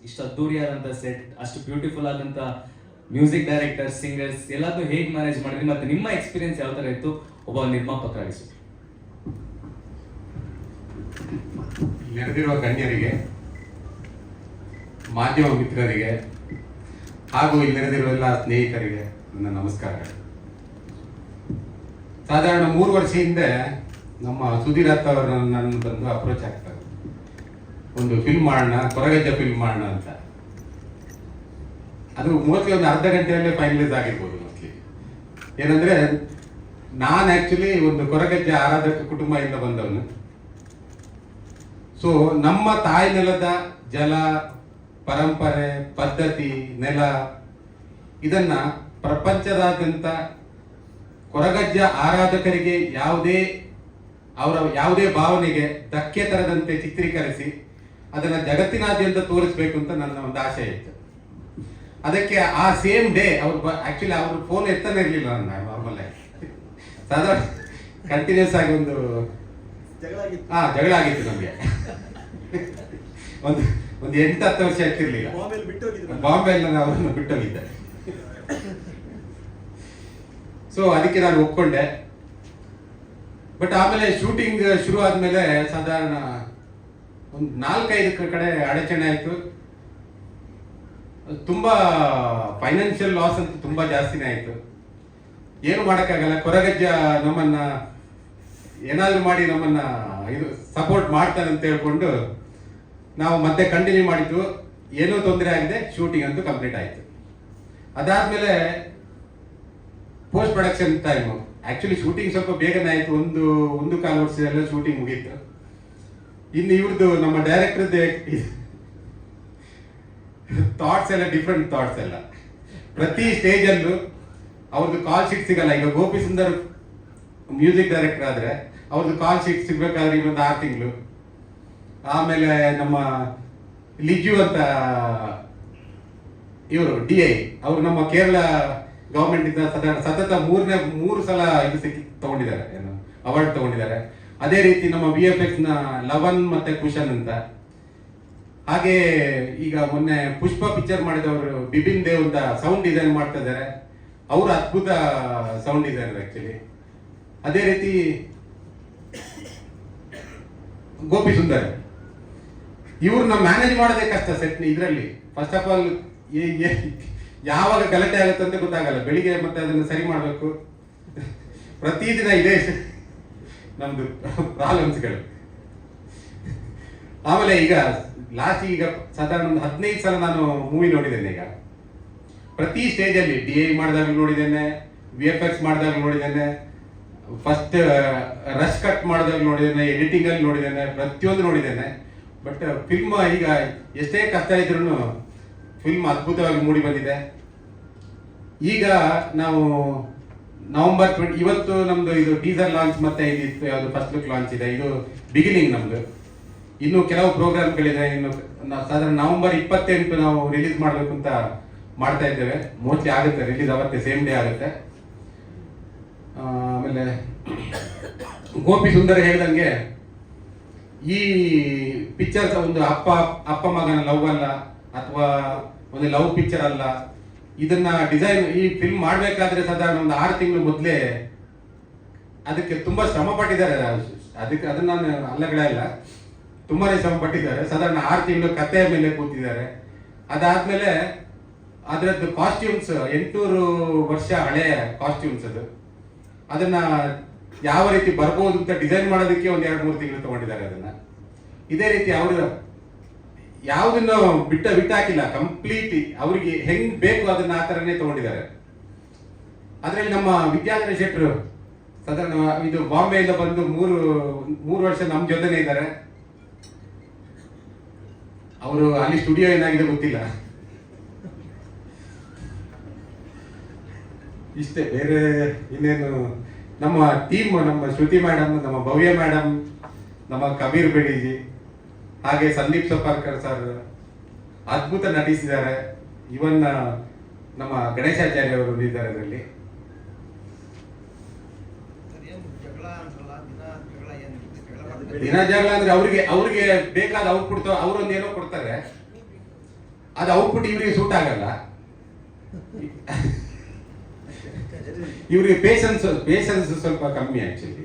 ಇಷ್ಟು ಅದ್ದೂರಿಯಾದಂಥ ಸೆಟ್, ಅಷ್ಟು ಬ್ಯೂಟಿಫುಲ್ ಆದಂಥ ಮ್ಯೂಸಿಕ್ ಡೈರೆಕ್ಟರ್, ಸಿಂಗರ್ಸ್ ಎಲ್ಲದೂ ಹೇಗೆ ಮ್ಯಾನೇಜ್ ಮಾಡಿದ್ರಿ ಮತ್ತೆ ನಿಮ್ಮ ಎಕ್ಸ್ಪೀರಿಯನ್ಸ್ ಯಾವ ಥರ ಇತ್ತು ಒಬ್ಬ ನಿರ್ಮಾಪಕರಾಗಿಸಿ? ನೆರೆದಿರುವ ಗಣ್ಯರಿಗೆ, ಮಾಧ್ಯಮ ಮಿತ್ರರಿಗೆ ಹಾಗೂ ಇಲ್ಲಿ ನೆರೆದಿರುವ ಎಲ್ಲ ಸ್ನೇಹಿತರಿಗೆ ನನ್ನ ನಮಸ್ಕಾರಗಳು. ಸಾಧಾರಣ 3 ವರ್ಷ ಹಿಂದೆ ನಮ್ಮ ಸುಧೀರ್ ಅವರು ನನ್ನ ಬಂದು ಅಪ್ರೋಚ್ ಆಗ್ತಾರೆ, ಒಂದು ಫಿಲ್ಮ್ ಮಾಡೋಣ, ಕೊರಗಜ್ಜ ಫಿಲ್ಮ್ ಮಾಡೋಣ ಅಂತ. ಅದು ಮೋಸ್ಟ್ಲಿ ಒಂದು ಅರ್ಧ ಗಂಟೆಯಲ್ಲೇ ಫೈನಲೈಸ್ ಆಗಿರ್ಬೋದು. ಮೋಸ್ಟ್ಲಿ ಏನಂದ್ರೆ, ನಾನು ಆಕ್ಚುಲಿ ಒಂದು ಕೊರಗಜ್ಜ ಆರಾಧಕ ಕುಟುಂಬದಿಂದ ಬಂದವನು. ಸೊ ನಮ್ಮ ತಾಯಿ ನೆಲದ ಜಲ, ಪರಂಪರೆ, ಪದ್ಧತಿ, ನೆಲ ಇದನ್ನ ಪ್ರಪಂಚದಾದ್ಯಂತ ಕೊರಗಜ್ಜ ಆರಾಧಕರಿಗೆ ಯಾವುದೇ ಭಾವನೆಗೆ ಧಕ್ಕೆ ತರದಂತೆ ಚಿತ್ರೀಕರಿಸಿ ಅದನ್ನ ಜಗತ್ತಿನಾದ್ಯಂತ ತೋರಿಸ್ಬೇಕು ಅಂತ ನನ್ನ ಒಂದು ಆಸೆ ಇತ್ತು. ಅದಕ್ಕೆ ಆ ಸೇಮ್ ಡೇ ಆಕ್ಚುಲಿ ಅವ್ರ ಫೋನ್ ಎತ್ತಾನೆ ಇರಲಿಲ್ಲ ನನ್ನ ನಾರ್ಮಲ್ ಆಗಿ. ಸಾಧಾರಣ ಕಂಟಿನ್ಯೂಸ್ ಆಗಿ ಒಂದು ಜಗಳ ಆಗಿತ್ತು ನಮಗೆ. ಒಂದು 8-10 ವರ್ಷ ಆಗ್ತಿರ್ಲಿಲ್ಲ. ಬಾಂಬೆಯಲ್ಲಿ ನಾನು ಅವರನ್ನು ಬಿಟ್ಟೋಗಿದ್ದೆ. ಸೊ ಅದಕ್ಕೆ ನಾನು ಒಪ್ಕೊಂಡೆ. ಬಟ್ ಆಮೇಲೆ ಶೂಟಿಂಗ್ ಶುರು ಆದ್ಮೇಲೆ ಸಾಧಾರಣ ಒಂದು 4-5 ಕಡೆ ಅಡಚಣೆ ಆಯ್ತು. ತುಂಬಾ ಫೈನಾನ್ಷಿಯಲ್ ಲಾಸ್ ಅಂತ ತುಂಬಾ ಜಾಸ್ತಿನೇ ಆಯ್ತು. ಏನು ಮಾಡಕ್ಕಾಗಲ್ಲ. ಕೊರಗಜ್ಜ ನಮ್ಮನ್ನ ಏನಾದ್ರು ಮಾಡಿ ನಮ್ಮನ್ನ ಇದು ಸಪೋರ್ಟ್ ಮಾಡ್ತಾನೆ ಅಂತ ಹೇಳ್ಕೊಂಡು ನಾವು ಮತ್ತೆ ಕಂಟಿನ್ಯೂ ಮಾಡಿದ್ವು. ಏನೂ ತೊಂದರೆ ಆಗಿದೆ. ಶೂಟಿಂಗ್ ಅಂತೂ ಕಂಪ್ಲೀಟ್ ಆಯ್ತು. ಅದಾದ್ಮೇಲೆ post production time actually shooting ಸ್ವಲ್ಪ ಬೇಗನೆ ಆಯ್ತು. ಒಂದು ಕಾಲು ವರ್ಷದಲ್ಲ ಶೂಟಿಂಗ್ ಮುಗೀತು. ಇನ್ನು ಇವ್ರದ್ದು ನಮ್ಮ ಡೈರೆಕ್ಟರ್ದೇ ಥಾಟ್ಸ್ ಎಲ್ಲ ಡಿಫ್ರೆಂಟ್ ಥಾಟ್ಸ್ ಎಲ್ಲ. ಪ್ರತಿ ಸ್ಟೇಜಲ್ಲೂ ಅವ್ರದ್ದು ಕಾಲ್ ಶೀಟ್ ಸಿಗಲ್ಲ. ಈಗ ಗೋಪಿ ಸುಂದರ್ ಮ್ಯೂಸಿಕ್ ಡೈರೆಕ್ಟರ್ ಆದ್ರೆ ಅವ್ರದ್ದು ಕಾಲ್ ಶೀಟ್ ಸಿಗ್ಬೇಕಾದ್ರೆ ಇನ್ನೊಂದು 6 ತಿಂಗಳು. ಆಮೇಲೆ ನಮ್ಮ ಲಿಜು ಅಂತ ಇವರು DI ಅವರು ನಮ್ಮ ಕೇರಳ ಗವರ್ಮೆಂಟ್ ಇಂದ ಸತತ 3 ಸಲ ಇದು ತಗೊಂಡಿದ್ದಾರೆ, ಏನು ಅವಾರ್ಡ್ ತಗೊಂಡಿದ್ದಾರೆ. ಅದೇ ರೀತಿ ನಮ್ಮ VFX ನ ಲವನ್ ಮತ್ತೆ ಕುಶನ್ ಅಂತ. ಹಾಗೆ ಈಗ ಮೊನ್ನೆ ಪುಷ್ಪ ಪಿಕ್ಚರ್ ಮಾಡಿದವರು ಬಿಬಿನ್ ದೇವ್ ಅಂತ ಸೌಂಡ್ ಡಿಸೈನ್ ಮಾಡ್ತಾ ಇದ್ದಾರೆ. ಅವರು ಅದ್ಭುತ ಸೌಂಡ್ ಡಿಸೈನರ್ ಆಕ್ಚುಲಿ. ಅದೇ ರೀತಿ ಗೋಪಿ ಸುಂದರ್ ಇವ್ರನ್ನ ಮ್ಯಾನೇಜ್ ಮಾಡೋದೇ ಕಷ್ಟ ಸೆಟ್ ಇದರಲ್ಲಿ. ಫಸ್ಟ್ ಆಫ್ ಆಲ್ ಯಾವಾಗ ಗಲಾಟೆ ಆಗುತ್ತೆ ಅಂತ ಗೊತ್ತಾಗಲ್ಲ. ಬೆಳಿಗ್ಗೆ ಮತ್ತೆ ಅದನ್ನು ಸರಿ ಮಾಡಬೇಕು. ಪ್ರತಿದಿನ ಇದೇ ನಮ್ದು ಪ್ರಾಬ್ಲಮ್ಸ್ಗಳು. ಆಮೇಲೆ ಈಗ ಸಾಧಾರಣ ಒಂದು 15 ಸಲ ನಾನು ಮೂವಿ ನೋಡಿದ್ದೇನೆ. ಈಗ ಪ್ರತಿ ಸ್ಟೇಜ್ ಅಲ್ಲಿ DI ಮಾಡಿದಾಗ ನೋಡಿದ್ದೇನೆ, VFX ಮಾಡಿದಾಗ ನೋಡಿದ್ದೇನೆ, ಫಸ್ಟ್ ರಶ್ ಕಟ್ ಮಾಡಿದಾಗ ನೋಡಿದ್ದೇನೆ, ಎಡಿಟಿಂಗ್ ಅಲ್ಲಿ ನೋಡಿದ್ದೇನೆ, ಪ್ರತಿಯೊಂದು ನೋಡಿದ್ದೇನೆ. ಬಟ್ ಫಿಲ್ಮ್ ಈಗ ಎಷ್ಟೇ ಕಷ್ಟ ಇದ್ರೂ ಫಿಲ್ಮ್ ಅದ್ಭುತವಾಗಿ ಮೂಡಿ ಬಂದಿದೆ. ಈಗ ನಾವು ನವೆಂಬರ್ 20 ಇವತ್ತು ನಮ್ದು ಇದು ಟೀಸರ್ ಲಾಂಚ್ ಮತ್ತೆ ಇದಿತ್ತು, ಯಾವುದು ಫಸ್ಟ್ ಲುಕ್ ಲಾಂಚ್ ಇದೆ. ಇದು ಬಿಗಿನಿಂಗ್ ನಮ್ದು. ಇನ್ನು ಕೆಲವು ಪ್ರೋಗ್ರಾಮ್ಗಳಿದೆ. ಇನ್ನು ಸಾಧಾರಣ ನವೆಂಬರ್ 28 ನಾವು ರಿಲೀಸ್ ಮಾಡಬೇಕು ಅಂತ ಮಾಡ್ತಾ ಇದ್ದೇವೆ. ಮೋಸ್ಟ್ಲಿ ಆಗುತ್ತೆ ರಿಲೀಸ್ ಅವತ್ತೇ, ಸೇಮ್ ಡೇ ಆಗುತ್ತೆ. ಆಮೇಲೆ ಗೋಪಿ ಸುಂದರ್ ಹೇಳ್ದಂಗೆ ಈ ಪಿಕ್ಚರ್ ಒಂದು ಅಪ್ಪ ಮಗನ ಲವ್ ಅಲ್ಲ, ಅಥವಾ ಒಂದು ಲವ್ ಪಿಕ್ಚರ್ ಅಲ್ಲ. ಇದನ್ನ ಡಿಸೈನ್ ಈ ಫಿಲ್ಮ್ ಮಾಡ್ಬೇಕಾದ್ರೆ ಸಾಧಾರಣ ಒಂದು 6 ತಿಂಗಳು ಮೊದಲೇ ಅದಕ್ಕೆ ತುಂಬಾ ಶ್ರಮ ಪಟ್ಟಿದ್ದಾರೆ. ಅದನ್ನ ನಾನು ಅಲ್ಲಗಡೆ ಇಲ್ಲ, ತುಂಬಾನೇ ಶ್ರಮ ಪಟ್ಟಿದ್ದಾರೆ. ಸಾಧಾರಣ 6 ತಿಂಗಳು ಕಥೆಯ ಮೇಲೆ ಕೂತಿದ್ದಾರೆ. ಅದಾದ್ಮೇಲೆ ಅದರದ್ದು ಕಾಸ್ಟ್ಯೂಮ್ಸ್ 800 ವರ್ಷ ಹಳೆಯ ಕಾಸ್ಟ್ಯೂಮ್ಸ್ ಅದನ್ನ ಯಾವ ರೀತಿ ಬರ್ಬೋದು ಅಂತ ಡಿಸೈನ್ ಮಾಡೋದಕ್ಕೆ ಒಂದು 2-3 ತಿಂಗಳು ತಗೊಂಡಿದ್ದಾರೆ ಅದನ್ನ. ಇದೇ ರೀತಿ ಅವರು ಯಾವುದನ್ನು ಬಿಟ್ಟಾಕಿಲ್ಲ. ಕಂಪ್ಲೀಟ್ ಅವ್ರಿಗೆ ಹೆಂಗ್ ಬೇಕು ಅದನ್ನ ಆ ತರನೇ ತಗೊಂಡಿದ್ದಾರೆ. ಅದ್ರಲ್ಲಿ ನಮ್ಮ ವಿದ್ಯಾಧರ ಶೆಟ್ಟರು ಸಾಧಾರಣ ಇದು ಬಾಂಬೆಯಿಂದ ಬಂದು 3 ವರ್ಷ ನಮ್ಮ ಜೊತೆನೇ ಇದ್ದಾರೆ. ಅವರು ಅಲ್ಲಿ ಸ್ಟುಡಿಯೋ ಏನಾಗಿದೆ ಗೊತ್ತಿಲ್ಲ. ಇಷ್ಟೇ, ಬೇರೆ ಇನ್ನೇನು. ನಮ್ಮ ಟೀಮ್, ನಮ್ಮ ಶ್ರುತಿ ಮೇಡಮ್, ನಮ್ಮ ಭವ್ಯ ಮೇಡಮ್, ನಮ್ಮ ಕಬೀರ್ ಬೇಡಿಜಿ, ಹಾಗೆ ಸಂದೀಪ್ ಸೊಪಾರ್ಕರ್ ಸರ್ ಅದ್ಭುತ ನಟಿಸಿದ್ದಾರೆ. ಇವನ್ ನಮ್ಮ ಗಣೇಶಾಚಾರ್ಯ ಅವರು ಇದ್ದಾರೆ ಅದರಲ್ಲಿ. ದಿನ ಜಗಳ ಅಂದ್ರೆ ಅವ್ರಿಗೆ ಬೇಕಾದ ಔಟ್ಪುಟ್ ಅವರೊಂದು ಏನೋ ಕೊಡ್ತಾರೆ. ಅದು ಔಟ್ಪುಟ್ ಇವ್ರಿಗೆ ಸೂಟ್ ಆಗಲ್ಲ. ಇವ್ರಿಗೆ ಪೇಷನ್ಸ್ ಸ್ವಲ್ಪ ಕಮ್ಮಿ ಆಕ್ಚುಲಿ.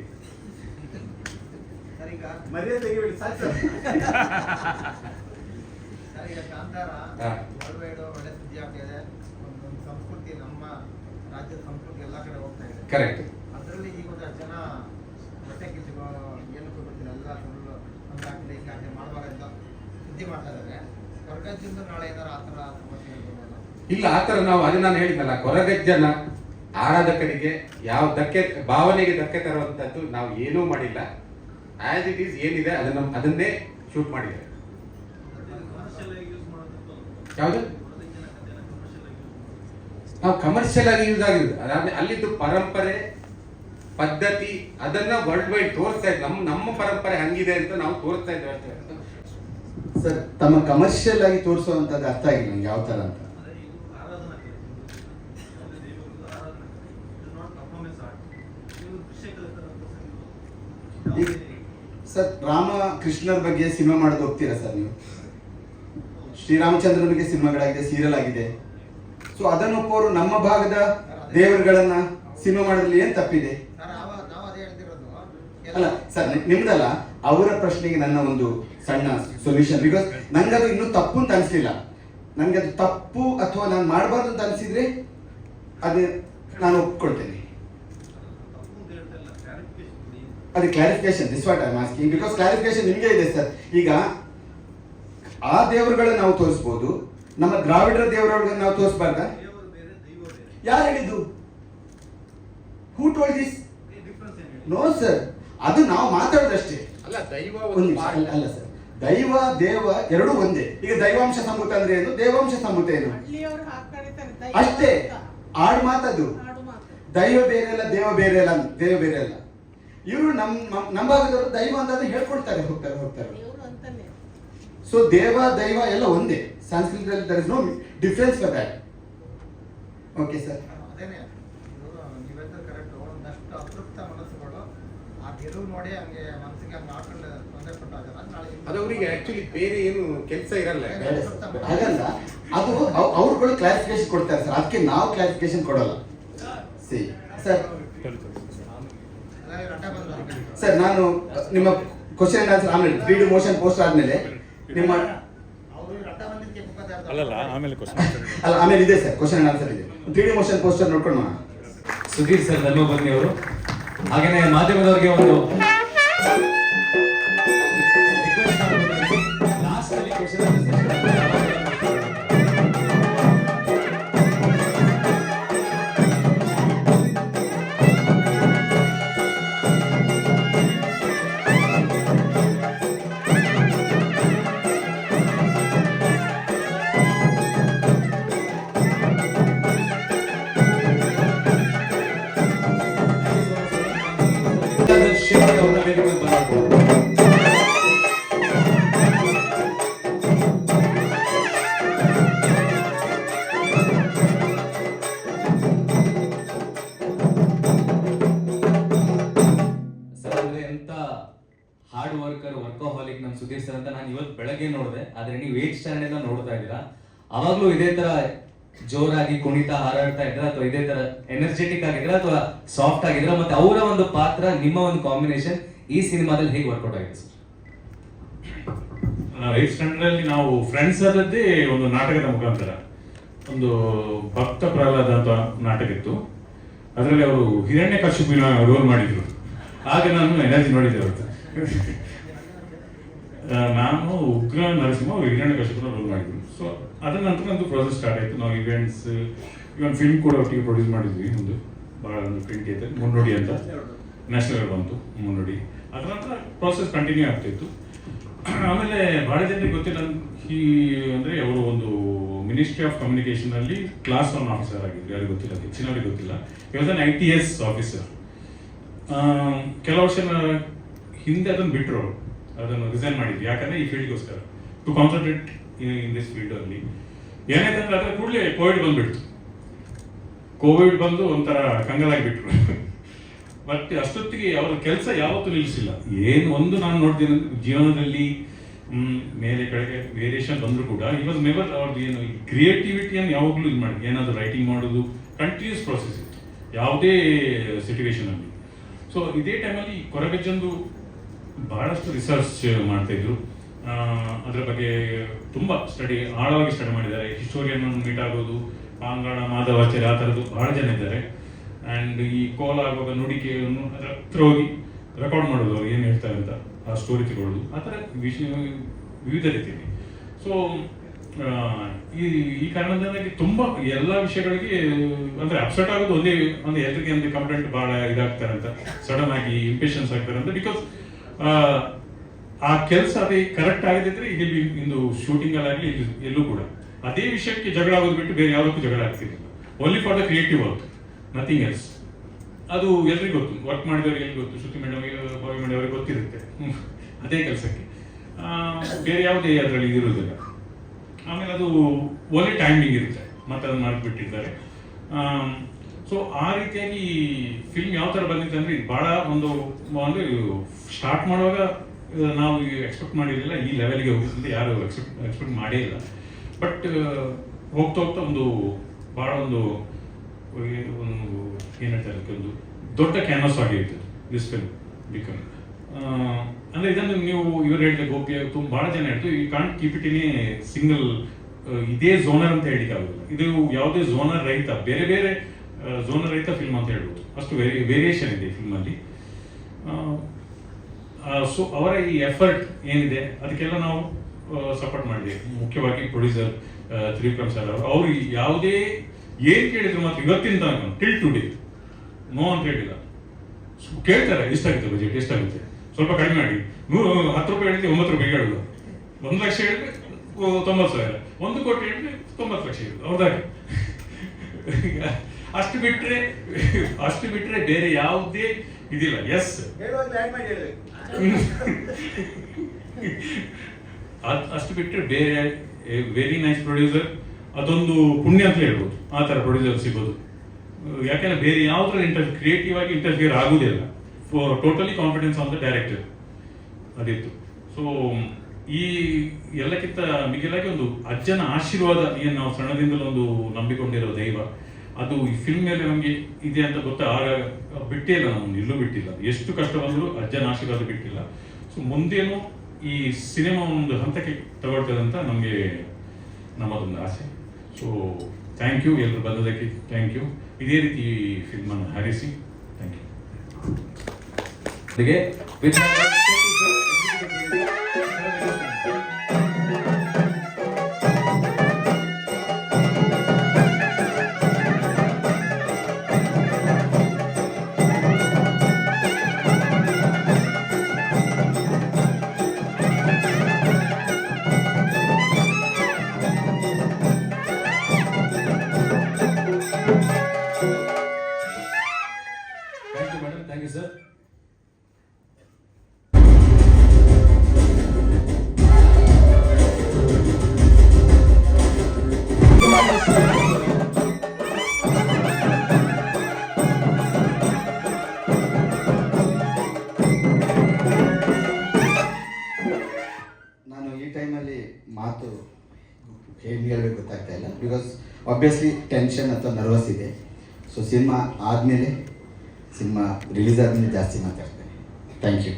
ಸಂಸ್ಕೃತಿ, ನಮ್ಮ ರಾಜ್ಯದ ಸಂಸ್ಕೃತಿ ಎಲ್ಲ ಕಡೆ ಹೋಗ್ತಾ ಇದೆ. ಕರೆಕ್ಟ್. ಅದರಲ್ಲಿ ಈಗ ಒಂದಷ್ಟು ಜನ ಹೊಟ್ಟೆ ಕಿಚ್ಚು ಏನಕ್ಕೂ ಗೊತ್ತಿಲ್ಲ, ಎಲ್ಲ ಸುಳ್ಳು ಹಂಗಾಗ್ತದೆ ಹಿಂಗಾಗ್ತದೆ ಮಾಡಬಾರಂತ ಸುದ್ದಿ ಮಾಡ್ತಾ ಇದ್ದಾರೆ. ಕೊರಗಜ್ಜಿಂದ ನಾಳೆ ಏನಾರು ಆ ಥರ ಸಮಸ್ಯೆ ಇಲ್ಲ. ಆ ಥರ ನಾವು ಅದು ನಾನು ಹೇಳಿದ್ನಲ್ಲ, ಕೊರಗಜ್ಜನ ಆರಾಧಕರಿಗೆ ಯಾವ ಭಾವನೆಗೆ ಧಕ್ಕೆ ತರುವಂತದ್ದು ನಾವು ಏನೂ ಮಾಡಿಲ್ಲ. ಆಸ್ ಇಟ್ ಈಸ್ ಏನಿದೆ ಅದನ್ನೇ ಶೂಟ್ ಮಾಡಿದ್ದಾರೆ. ಯಾವುದು ನಾವು ಕಮರ್ಷಿಯಲ್ ಆಗಿ ಯೂಸ್ ಆಗಿರೋದು ಅದಾದ್ರೆ ಅಲ್ಲಿದ್ದು ಪರಂಪರೆ ಪದ್ಧತಿ ಅದನ್ನ ವರ್ಲ್ಡ್ ವೈಡ್ ತೋರಿಸ್ತಾ ಇದ್ವಿ. ನಮ್ಮ ಪರಂಪರೆ ಹಂಗಿದೆ ಅಂತ ನಾವು ತೋರಿಸ್ತಾ ಇದ್ವಿ ಅಷ್ಟೇ. ಸರ್ ತಮ್ಮ ಕಮರ್ಷಿಯಲ್ ಆಗಿ ತೋರಿಸುವಂತದ್ದು ಅರ್ಥ ಆಗಿಲ್ಲ ನಂಗೆ ಯಾವ ತರ ಅಂತ. ಸರ್ ರಾಮ ಕೃಷ್ಣರ ಬಗ್ಗೆ ಸಿನಿಮಾ ಮಾಡೋದು ಹೋಗ್ತೀರಾ ಸರ್ ನೀವು? ಶ್ರೀರಾಮಚಂದ್ರನ ಬಗ್ಗೆ ಸಿನಿಮಾಗಳಾಗಿದೆ, ಸೀರಿಯಲ್ ಆಗಿದೆ. ಸೊ ಅದನ್ನು ಒಪ್ಪೋರು ನಮ್ಮ ಭಾಗದ ದೇವರುಗಳನ್ನ ಸಿನಿಮಾ ಮಾಡೋದ್ರಲ್ಲಿ ಏನ್ ತಪ್ಪಿದೆ? ನಾವು ಅದೇ ಹೇಳ್ತಿರೋದು. ಅಲ್ಲ ಸರ್ ನಿಮ್ದಲ್ಲ, ಅವರ ಪ್ರಶ್ನೆಗೆ ನನ್ನ ಒಂದು ಸಣ್ಣ ಸೊಲ್ಯೂಷನ್. ಬಿಕಾಸ್ ನಂಗದು ಇನ್ನೂ ತಪ್ಪು ಅಂತ ಅನ್ಸ್ಲಿಲ್ಲ. ನನ್ಗೆ ಅದು ತಪ್ಪು ಅಥವಾ ನಾನು ಮಾಡಬಾರ್ದು ಅಂತ ಅನ್ಸಿದ್ರೆ ಅದು ನಾನು ಒಪ್ಕೊಳ್ತೇನೆ. ಅದು clarification, this what I am asking. Because clarification ನಿಮಗೆ ಇದೆ ಸರ್. ಈಗ ಆ ದೇವರುಗಳನ್ನ ನಾವು ತೋರಿಸ್ಬೋದು, ನಮ್ಮ ದ್ರಾವಿಡರ ದೇವರುಗಳನ್ನ ನಾವು ತೋರಿಸ್ಬಾರ್ದ? ಯಾರು ಹೇಳಿದ್ದು? Who told this? No sir, ಅದು ನಾವು ಮಾತಾಡೋದಷ್ಟೇ. ಅಲ್ಲ ದೈವ ಅಲ್ಲ ಸರ್, ದೈವ ದೇವ ಎರಡೂ ಒಂದೇ. ಈಗ ದೈವಾಂಶ ಸಂಭೂತ ಅಂದ್ರೆ ಏನು, ದೇವಾಂಶ ಸಂಭೂತ ಏನು ಅಷ್ಟೇ. ಆಡ್ ಮಾತದು. ದೈವ ಬೇರೆ ಅಲ್ಲ, ದೇವ ಬೇರೆ ಅಲ್ಲ, ದೇವ ಬೇರೆ ಅಲ್ಲ. ಇವರು ನಮ್ಮ ಭಾಗದವರು ದೈವ ಅಂತ ಹೇಳ್ಕೊಳ್ತಾರೆ, ಹೋಗ್ತಾರೆ. ಸೊ ದೇವ ದೈವ ಎಲ್ಲ ಒಂದೇ. ಸಂಸ್ಕೃತದಲ್ಲಿ there is no difference for that. Okay sir. ಅದೇನೆ ನೀವೆಲ್ಲ ಕರೆಕ್ಟ್. ಒಂದಷ್ಟು ಅತೃಪ್ತ ಮನಸ್ಸುಗಳು ಆ ಗೆಲುವು ನೋಡಿ ಹಂಗೆ ಮನಸ್ಸಿಗೆ ಹಂಗೆ ಹಾಕೊಂಡು ತೊಂದರೆ ಕೊಟ್ಟಾಗ ನಾಳೆ ಅದು ಅವರಿಗೆ ಆಕ್ಚುಲಿ ಬೇರೆ ಏನು ಕೆಲಸ ಇರಲ್ಲ. ಹಾಗಲ್ಲ, ಅದು ಅವ್ರುಗಳು ಕ್ಲಾರಿಫಿಕೇಶನ್ ಕೊಡ್ತಾರೆ ಸರ್, ಅದಕ್ಕೆ ನಾವು ಕ್ಲಾರಿಫಿಕೇಶನ್ ಕೊಡಲ್ಲ. ಸಿ ಸರ್, ಸರ್ ನಾನು ನಿಮ್ಮ ಕ್ವಶನ್ ಅಂಡ್ ಆನ್ಸರ್ ಆಮೇಲೆ 3D ಮೋಷನ್ ಪೋಸ್ಟ್ ಆದ್ಮೇಲೆ ನಿಮ್ಮ ಅಲ್ಲ ಆಮೇಲೆ ಇದೆ ಸರ್, ಕ್ವಶನ್ ಅಂಡ್ ಆನ್ಸರ್ ಇದೆ. 3D ಮೋಷನ್ ಪೋಸ್ಟರ್ ನೋಡ್ಕೊಂಡು ಸುಧೀರ್ ಸರ್ ಧರ್ಮಪತ್ನಿ ಅವರು, ಹಾಗೇನೆ ಮಾಧ್ಯಮದವರಿಗೆ ಒಂದು ಲಾಸ್ಟ್ ಅಲ್ಲಿ ಕ್ವಶನ್ ಹಾರ್ಡ್ ವರ್ಕರ್, ವರ್ಕೋಹಾಲಿಕ್ ನಮ್ಮ ಸುಧೀರ್ ಸರ್ ಅಂತ ನಾನು ಇವತ್ತು ಬೆಳಗ್ಗೆ ನೋಡಿದೆ. ಆದ್ರೆ ನೀವು 8th ಸ್ಟ್ಯಾಂಡರ್ಡ್ ನೋಡ್ತಾ ಇದ್ದೀರಾ. ಅವಾಗ್ಲೂ ಇದೇ ತರ ಜೋರಾಗಿ ಕುಣಿತಾ ಹಾರಾಡ್ತಾ ಇದ್ರ ಅಥವಾ ಇದೇ ತರ ಎನರ್ಜೆಟಿಕ್ ಆಗಿದ್ರ ಅಥವಾ ಸಾಫ್ಟ್ ಆಗಿದ್ರ? ಮತ್ತೆ ಅವರ ಒಂದು ಪಾತ್ರ, ನಿಮ್ಮ ಒಂದು ಕಾಂಬಿನೇಷನ್ ಈ ಸಿನಿಮಾದಲ್ಲಿ ಹೇಗೆ ವರ್ಕೌಟ್ ಆಗಿದೆ ಸರ್? ನಾವು 8th ಸ್ಟ್ಯಾಂಡರ್ಡ್ ಅಲ್ಲಿ ನಾವು ಫ್ರೆಂಡ್ಸ್ ಆದದ್ದೇ ಒಂದು ನಾಟಕದ ಮುಖಾಂತರ. ಒಂದು ಭಕ್ತ ಪ್ರಹ್ಲಾದ ಅಂತ ನಾಟಕ ಇತ್ತು. ಅದರಲ್ಲಿ ಅವರು ಹಿರಣ್ಯಕಶಿಪುವಿನ ರೋಲ್ ಮಾಡಿದ್ರು. ಆಗ ನಾನು ಎನರ್ಜಿ ನೋಡಿದ್ದೆ ಅವತ್ತು. ನಾನು ಉಗ್ರ ನರಸಿಂಹ, ಅವರು ಹಿರಣ್ಯಕಶಿಪುನ ರೋಲ್ ಮಾಡಿದ್ರು. ಸೊ ಅದರ ನಂತರ ನಂದು ಪ್ರೋಸೆಸ್ ಸ್ಟಾರ್ಟ್ ಆಯಿತು. ನಾವು ಇವೆಂಟ್ಸ್, ಇವನ್ ಫಿಲ್ಮ್ ಕೂಡ ಒಟ್ಟಿಗೆ ಪ್ರೊಡ್ಯೂಸ್ ಮಾಡಿದ್ವಿ. ಒಂದು ಭಾಳ ಒಂದು ಪ್ರಿಂಟ್ ಇದೆ, ಮುನ್ನೋಡಿ ಅಂತ ನ್ಯಾಷನಲ್ ಬಂತು ಮುನ್ನೋಡಿ. ಅದರ ನಂತರ ಪ್ರೋಸೆಸ್ ಕಂಟಿನ್ಯೂ ಆಗ್ತಿತ್ತು. ಆಮೇಲೆ ಭಾಳ ಜನರಿಗೆ ಗೊತ್ತಿಲ್ಲ, ಅಂದರೆ ಅವರು ಒಂದು ಮಿನಿಸ್ಟ್ರಿ ಆಫ್ ಕಮ್ಯುನಿಕೇಶನ್ ಅಲ್ಲಿ ಕ್ಲಾಸ್ 1 ಆಫೀಸರ್ ಆಗಿದ್ರು. ಯಾರಿಗೂ ಗೊತ್ತಿಲ್ಲ, ಹೆಚ್ಚಿನವರಿಗೆ ಗೊತ್ತಿಲ್ಲ. ಇವಾಗ ITS ಆಫೀಸರ್. ಕೆಲವು ವರ್ಷ ಹಿಂದೆ ಅದನ್ನು ಬಿಟ್ಟರು, ಅದನ್ನು ರಿಸೈನ್ ಮಾಡಿದ್ವಿ. ಯಾಕಂದ್ರೆ ಈ ಫೀಲ್ಡ್ಗೋಸ್ಕರ to concentrate in this field ಅಲ್ಲಿ. ಏನಾಯ್ತಂದ್ರೆ ಅದರ ಕೂಡಲೇ ಕೋವಿಡ್ ಬಂದ್ಬಿಡ್ತು. ಕೋವಿಡ್ ಬಂದು ಒಂಥರ ಕಂಗಾಲಾಗಿಬಿಟ್ರು. ಬಟ್ ಅಷ್ಟೊತ್ತಿಗೆ ಅವರ ಕೆಲಸ ಯಾವತ್ತೂ ನಿಲ್ಲಿಸಿಲ್ಲ. ಏನು ಒಂದು ನಾನು ನೋಡ್ತೀನಿ ಅಂದ್ರೆ ಜೀವನದಲ್ಲಿ ಮೇಲೆ ಕೆಳಗೆ ವೇರಿಯೇಷನ್ ಬಂದರೂ ಕೂಡ ಇವಾಗ ನೆವರ್ ಅವ್ರದ್ದು ಏನು ಕ್ರಿಯೇಟಿವಿಟಿಯನ್ನು ಯಾವಾಗಲೂ ಇದು ಮಾಡಿ ಏನಾದರೂ ರೈಟಿಂಗ್ ಮಾಡೋದು ಕಂಟಿನ್ಯೂಸ್ ಪ್ರೋಸೆಸ್ ಇತ್ತು ಯಾವುದೇ ಸಿಚುವೇಶನ್ ಅಲ್ಲಿ. ಸೊ ಇದೇ ಟೈಮಲ್ಲಿ ಕೊರಗಜ್ಜಂದು ಬಹಳಷ್ಟು ರಿಸರ್ಚ್ ಮಾಡ್ತಾ ಇದ್ರು. ಅದರ ಬಗ್ಗೆ ತುಂಬ ಆಳವಾಗಿ ಸ್ಟಡಿ ಮಾಡಿದ್ದಾರೆ. ಹಿಸ್ಟೋರಿಯನ್ ಮೀಟ್ ಆಗೋದು, ಪಾಂಗಾಣ, ಮಾಧವಾಚಾರ್ಯ, ಆ ಥರದ್ದು ಬಹಳ ಜನ ಇದ್ದಾರೆ. ಆ್ಯಂಡ್ ಈ ಕೋಲ್ ಆಗುವಾಗ ನುಡಿಕೆಯನ್ನು ಅದರ ಹತ್ರ ಹೋಗಿ ರೆಕಾರ್ಡ್ ಮಾಡೋದು, ಅವ್ರು ಏನು ಹೇಳ್ತಾರೆ ಅಂತ ಆ ಸ್ಟೋರಿ ತಗೊಳ್ಳೋದು, ಆ ಥರ ವಿವಿಧ ರೀತಿಯಲ್ಲಿ. ಸೊ ಈ ಕಾರಣದಿಂದಾಗಿ ತುಂಬ ಎಲ್ಲ ವಿಷಯಗಳಿಗೆ ಅಂದರೆ ಅಪ್ಸೆಟ್ ಆಗೋದು ಒಂದು ಎಲ್ರಿಗೆ ಒಂದು ಕಂಪ್ಲೇಂಟ್ ಭಾಳ ಇದಾಗ್ತಾರೆ ಅಂತ, ಸಡನ್ ಆಗಿ ಇಂಪೇಷನ್ಸ್ ಆಗ್ತಾರೆ ಅಂತ. ಬಿಕಾಸ್ ಆ ಕೆಲಸ ಅದೇ ಕರೆಕ್ಟ್ ಆಗದಿದ್ರೆ ಇಲ್ಲಿ ಇಂದು ಶೂಟಿಂಗಲ್ಲಾಗಲಿ ಎಲ್ಲೂ ಕೂಡ ಅದೇ ವಿಷಯಕ್ಕೆ ಜಗಳ ಆಗೋದು ಬಿಟ್ಟು ಬೇರೆ ಯಾವುದಕ್ಕೂ ಜಗಳ ಆಗ್ತಿರಲಿಲ್ಲ. Only for the creative work, nothing else. ಅದು ಎಲ್ರಿಗೂ ಗೊತ್ತು, ವರ್ಕ್ ಮಾಡಿದವ್ರಿಗೆ ಎಲ್ಲಿ ಗೊತ್ತು, ಶ್ರುತಿ ಮೇಡಮ್ ಬಾವಿ ಮೇಡಮ್ ಅವ್ರಿಗೆ ಗೊತ್ತಿರುತ್ತೆ ಅದೇ ಕೆಲಸಕ್ಕೆ, ಬೇರೆ ಯಾವುದೇ ಅದರಲ್ಲಿ ಇರುವುದಿಲ್ಲ. ಆಮೇಲೆ ಅದು ಒಳ್ಳೆ ಟೈಮಿಂಗ್ ಇರುತ್ತೆ, ಮತ್ತೆ ಅದನ್ನು ಮಾಡಿಬಿಟ್ಟಿರ್ತಾರೆ. ಸೊ ಆ ರೀತಿಯಾಗಿ ಫಿಲ್ಮ್ ಯಾವ ಥರ ಬಂದಿತ್ತು ಅಂದರೆ ಭಾಳ ಒಂದು ಅಂದರೆ ಸ್ಟಾರ್ಟ್ ಮಾಡುವಾಗ ನಾವು ಎಕ್ಸ್ಪೆಕ್ಟ್ ಮಾಡಿರಲಿಲ್ಲ ಈ ಲೆವೆಲ್ಗೆ ಹೋಗುತ್ತೆ, ಯಾರು ಎಕ್ಸ್ಪೆಕ್ಟ್ ಮಾಡೇ ಇಲ್ಲ. ಬಟ್ ಹೋಗ್ತಾ ಹೋಗ್ತಾ ಒಂದು ಭಾಳ ಒಂದು ಏನು ಹೇಳ್ತಾರೆ, ಒಂದು ದೊಡ್ಡ ಕ್ಯಾನ್ವಾಸ್ ಆಗಿರ್ತದೆ ದಿಸ್ ಫಿಲ್ಮ್ ಬಿಕಮ್. ಅಂದರೆ ಇದನ್ನು ನೀವು ಇವರು ಹೇಳಿದ ಗೋಪಿ ಭಾಳ ಜನ ಹೇಳ್ತು, ಈ can't keep it in a single ಇದೇ ಝೋನರ್ ಅಂತ ಹೇಳಿಕ್ಕೆ ಆಗೋದಿಲ್ಲ. ಇದು ಯಾವುದೇ ಝೋನರ್ ರಹಿತ, ಬೇರೆ ಬೇರೆ ಝೋನರ್ ರಹಿತ ಫಿಲ್ಮ್ ಅಂತ ಹೇಳ್ಬೋದು, ಅಷ್ಟು ವೇರಿಯೇಷನ್ ಇದೆ ಫಿಲ್ಮಲ್ಲಿ. ಸೊ ಅವರ ಈ ಎಫರ್ಟ್ ಏನಿದೆ ಅದಕ್ಕೆಲ್ಲ ನಾವು ಸಪೋರ್ಟ್ ಮಾಡಿದ್ದೇವೆ. ಮುಖ್ಯವಾಗಿ ಪ್ರೊಡ್ಯೂಸರ್ ತ್ರಿವಿಕ್ರಮ್ ಸರ್ ಅವರು ಯಾವುದೇ ಏನು ಕೇಳಿದ್ರು ಮಾತ್ರ ಇವತ್ತಿನ ತನಕ ಟಿಲ್ ಟುಡೇ ನೋ ಅಂತ ಹೇಳಿಲ್ಲ. ಕೇಳ್ತಾರೆ ಎಷ್ಟಾಗುತ್ತೆ ಬಜೆಟ್, ಎಷ್ಟಾಗುತ್ತೆ, ಸ್ವಲ್ಪ ಕಡಿಮೆ ಮಾಡಿ, 10 ರೂಪಾಯಿ ಹೇಳಿದ್ರೆ 9 ರೂಪಾಯಿ ಹೇಳುದು, 1 ಲಕ್ಷ ಹೇಳಿದ್ರೆ 90,000, 1 ಕೋಟಿ ಹೇಳಿದ್ರೆ 90 ಲಕ್ಷ ಹೇಳುದು, ಹೌದಾಗಿ. ಅಷ್ಟು ಬಿಟ್ರೆ ಬೇರೆ ಯಾವುದೇ ಇದಿಲ್ಲ. ಎಸ್, ಅಷ್ಟು ಬಿಟ್ಟರೆ ಬೇರೆ ವೆರಿ ನೈಸ್ ಪ್ರೊಡ್ಯೂಸರ್, ಅದೊಂದು ಪುಣ್ಯ ಅಂತ ಹೇಳ್ಬೋದು ಆ ಥರ ಪ್ರೊಡ್ಯೂಸರ್ ಸಿಗೋದು. ಯಾಕೆಂದ್ರೆ ಬೇರೆ ಯಾವುದ್ರ ಕ್ರಿಯೇಟಿವ್ ಆಗಿ ಇಂಟರ್ಫಿಯರ್ ಆಗುವುದಿಲ್ಲ. For totally confidence on the director ಅದಿತ್ತು. ಸೊ ಈ ಎಲ್ಲಕ್ಕಿಂತ ಮಿಗಿಲಾಗಿ ಒಂದು ಅಜ್ಜನ ಆಶೀರ್ವಾದ, ಏನು ನಾವು ಸಣ್ಣದಿಂದಲೂ ಒಂದು ನಂಬಿಕೊಂಡಿರೋ ದೈವ, ಅದು ಈ ಫಿಲ್ಮ್ ಮೇಲೆ ನಮಗೆ ಇದೆ ಅಂತ ಆಗ ಬಿಟ್ಟೇ ಇಲ್ಲ, ನಾವು ಎಲ್ಲೂ ಬಿಟ್ಟಿಲ್ಲ. ಎಷ್ಟು ಕಷ್ಟ ಬಂದರೂ ಅಜ್ಜನ ಆಶೀರ್ವಾದ ಬಿಟ್ಟಿಲ್ಲ. ಸೊ ಮುಂದೇನು ಈ ಸಿನಿಮಾ ಒಂದು ಹಂತಕ್ಕೆ ತಗೊಳ್ತದೆ ಅಂತ ನಮಗೆ ನಮ್ಮದೊಂದು ಆಸೆ. ಸೊ ಥ್ಯಾಂಕ್ ಯು, ಎಲ್ಲರೂ ಬಂದದಕ್ಕೆ ಥ್ಯಾಂಕ್ ಯು. ಇದೇ ರೀತಿ ಫಿಲ್ಮನ್ನು ಹರಿಸಿ. Thank you. Thank you madam, thank you sir. ನಾನು ಈ ಟೈಮಲ್ಲಿ ಮಾತು ಹೇಳಬೇಕು ಗೊತ್ತಾಗ್ತಾ ಇಲ್ಲ, ಬಿಕಾಸ್ ಆಬ್ವಿಯಸ್ಲಿ ಟೆನ್ಷನ್ ಅಥವಾ ನರ್ವಸ್ ಇದೆ. ಸೊ ಸಿನಿಮಾ ಆದಮೇಲೆ, ಸಿನಿಮಾ ರಿಲೀಸ್ ಆದಮೇಲೆ ಜಾಸ್ತಿ ಮಾತಾಡ್ತೇನೆ. Thank you.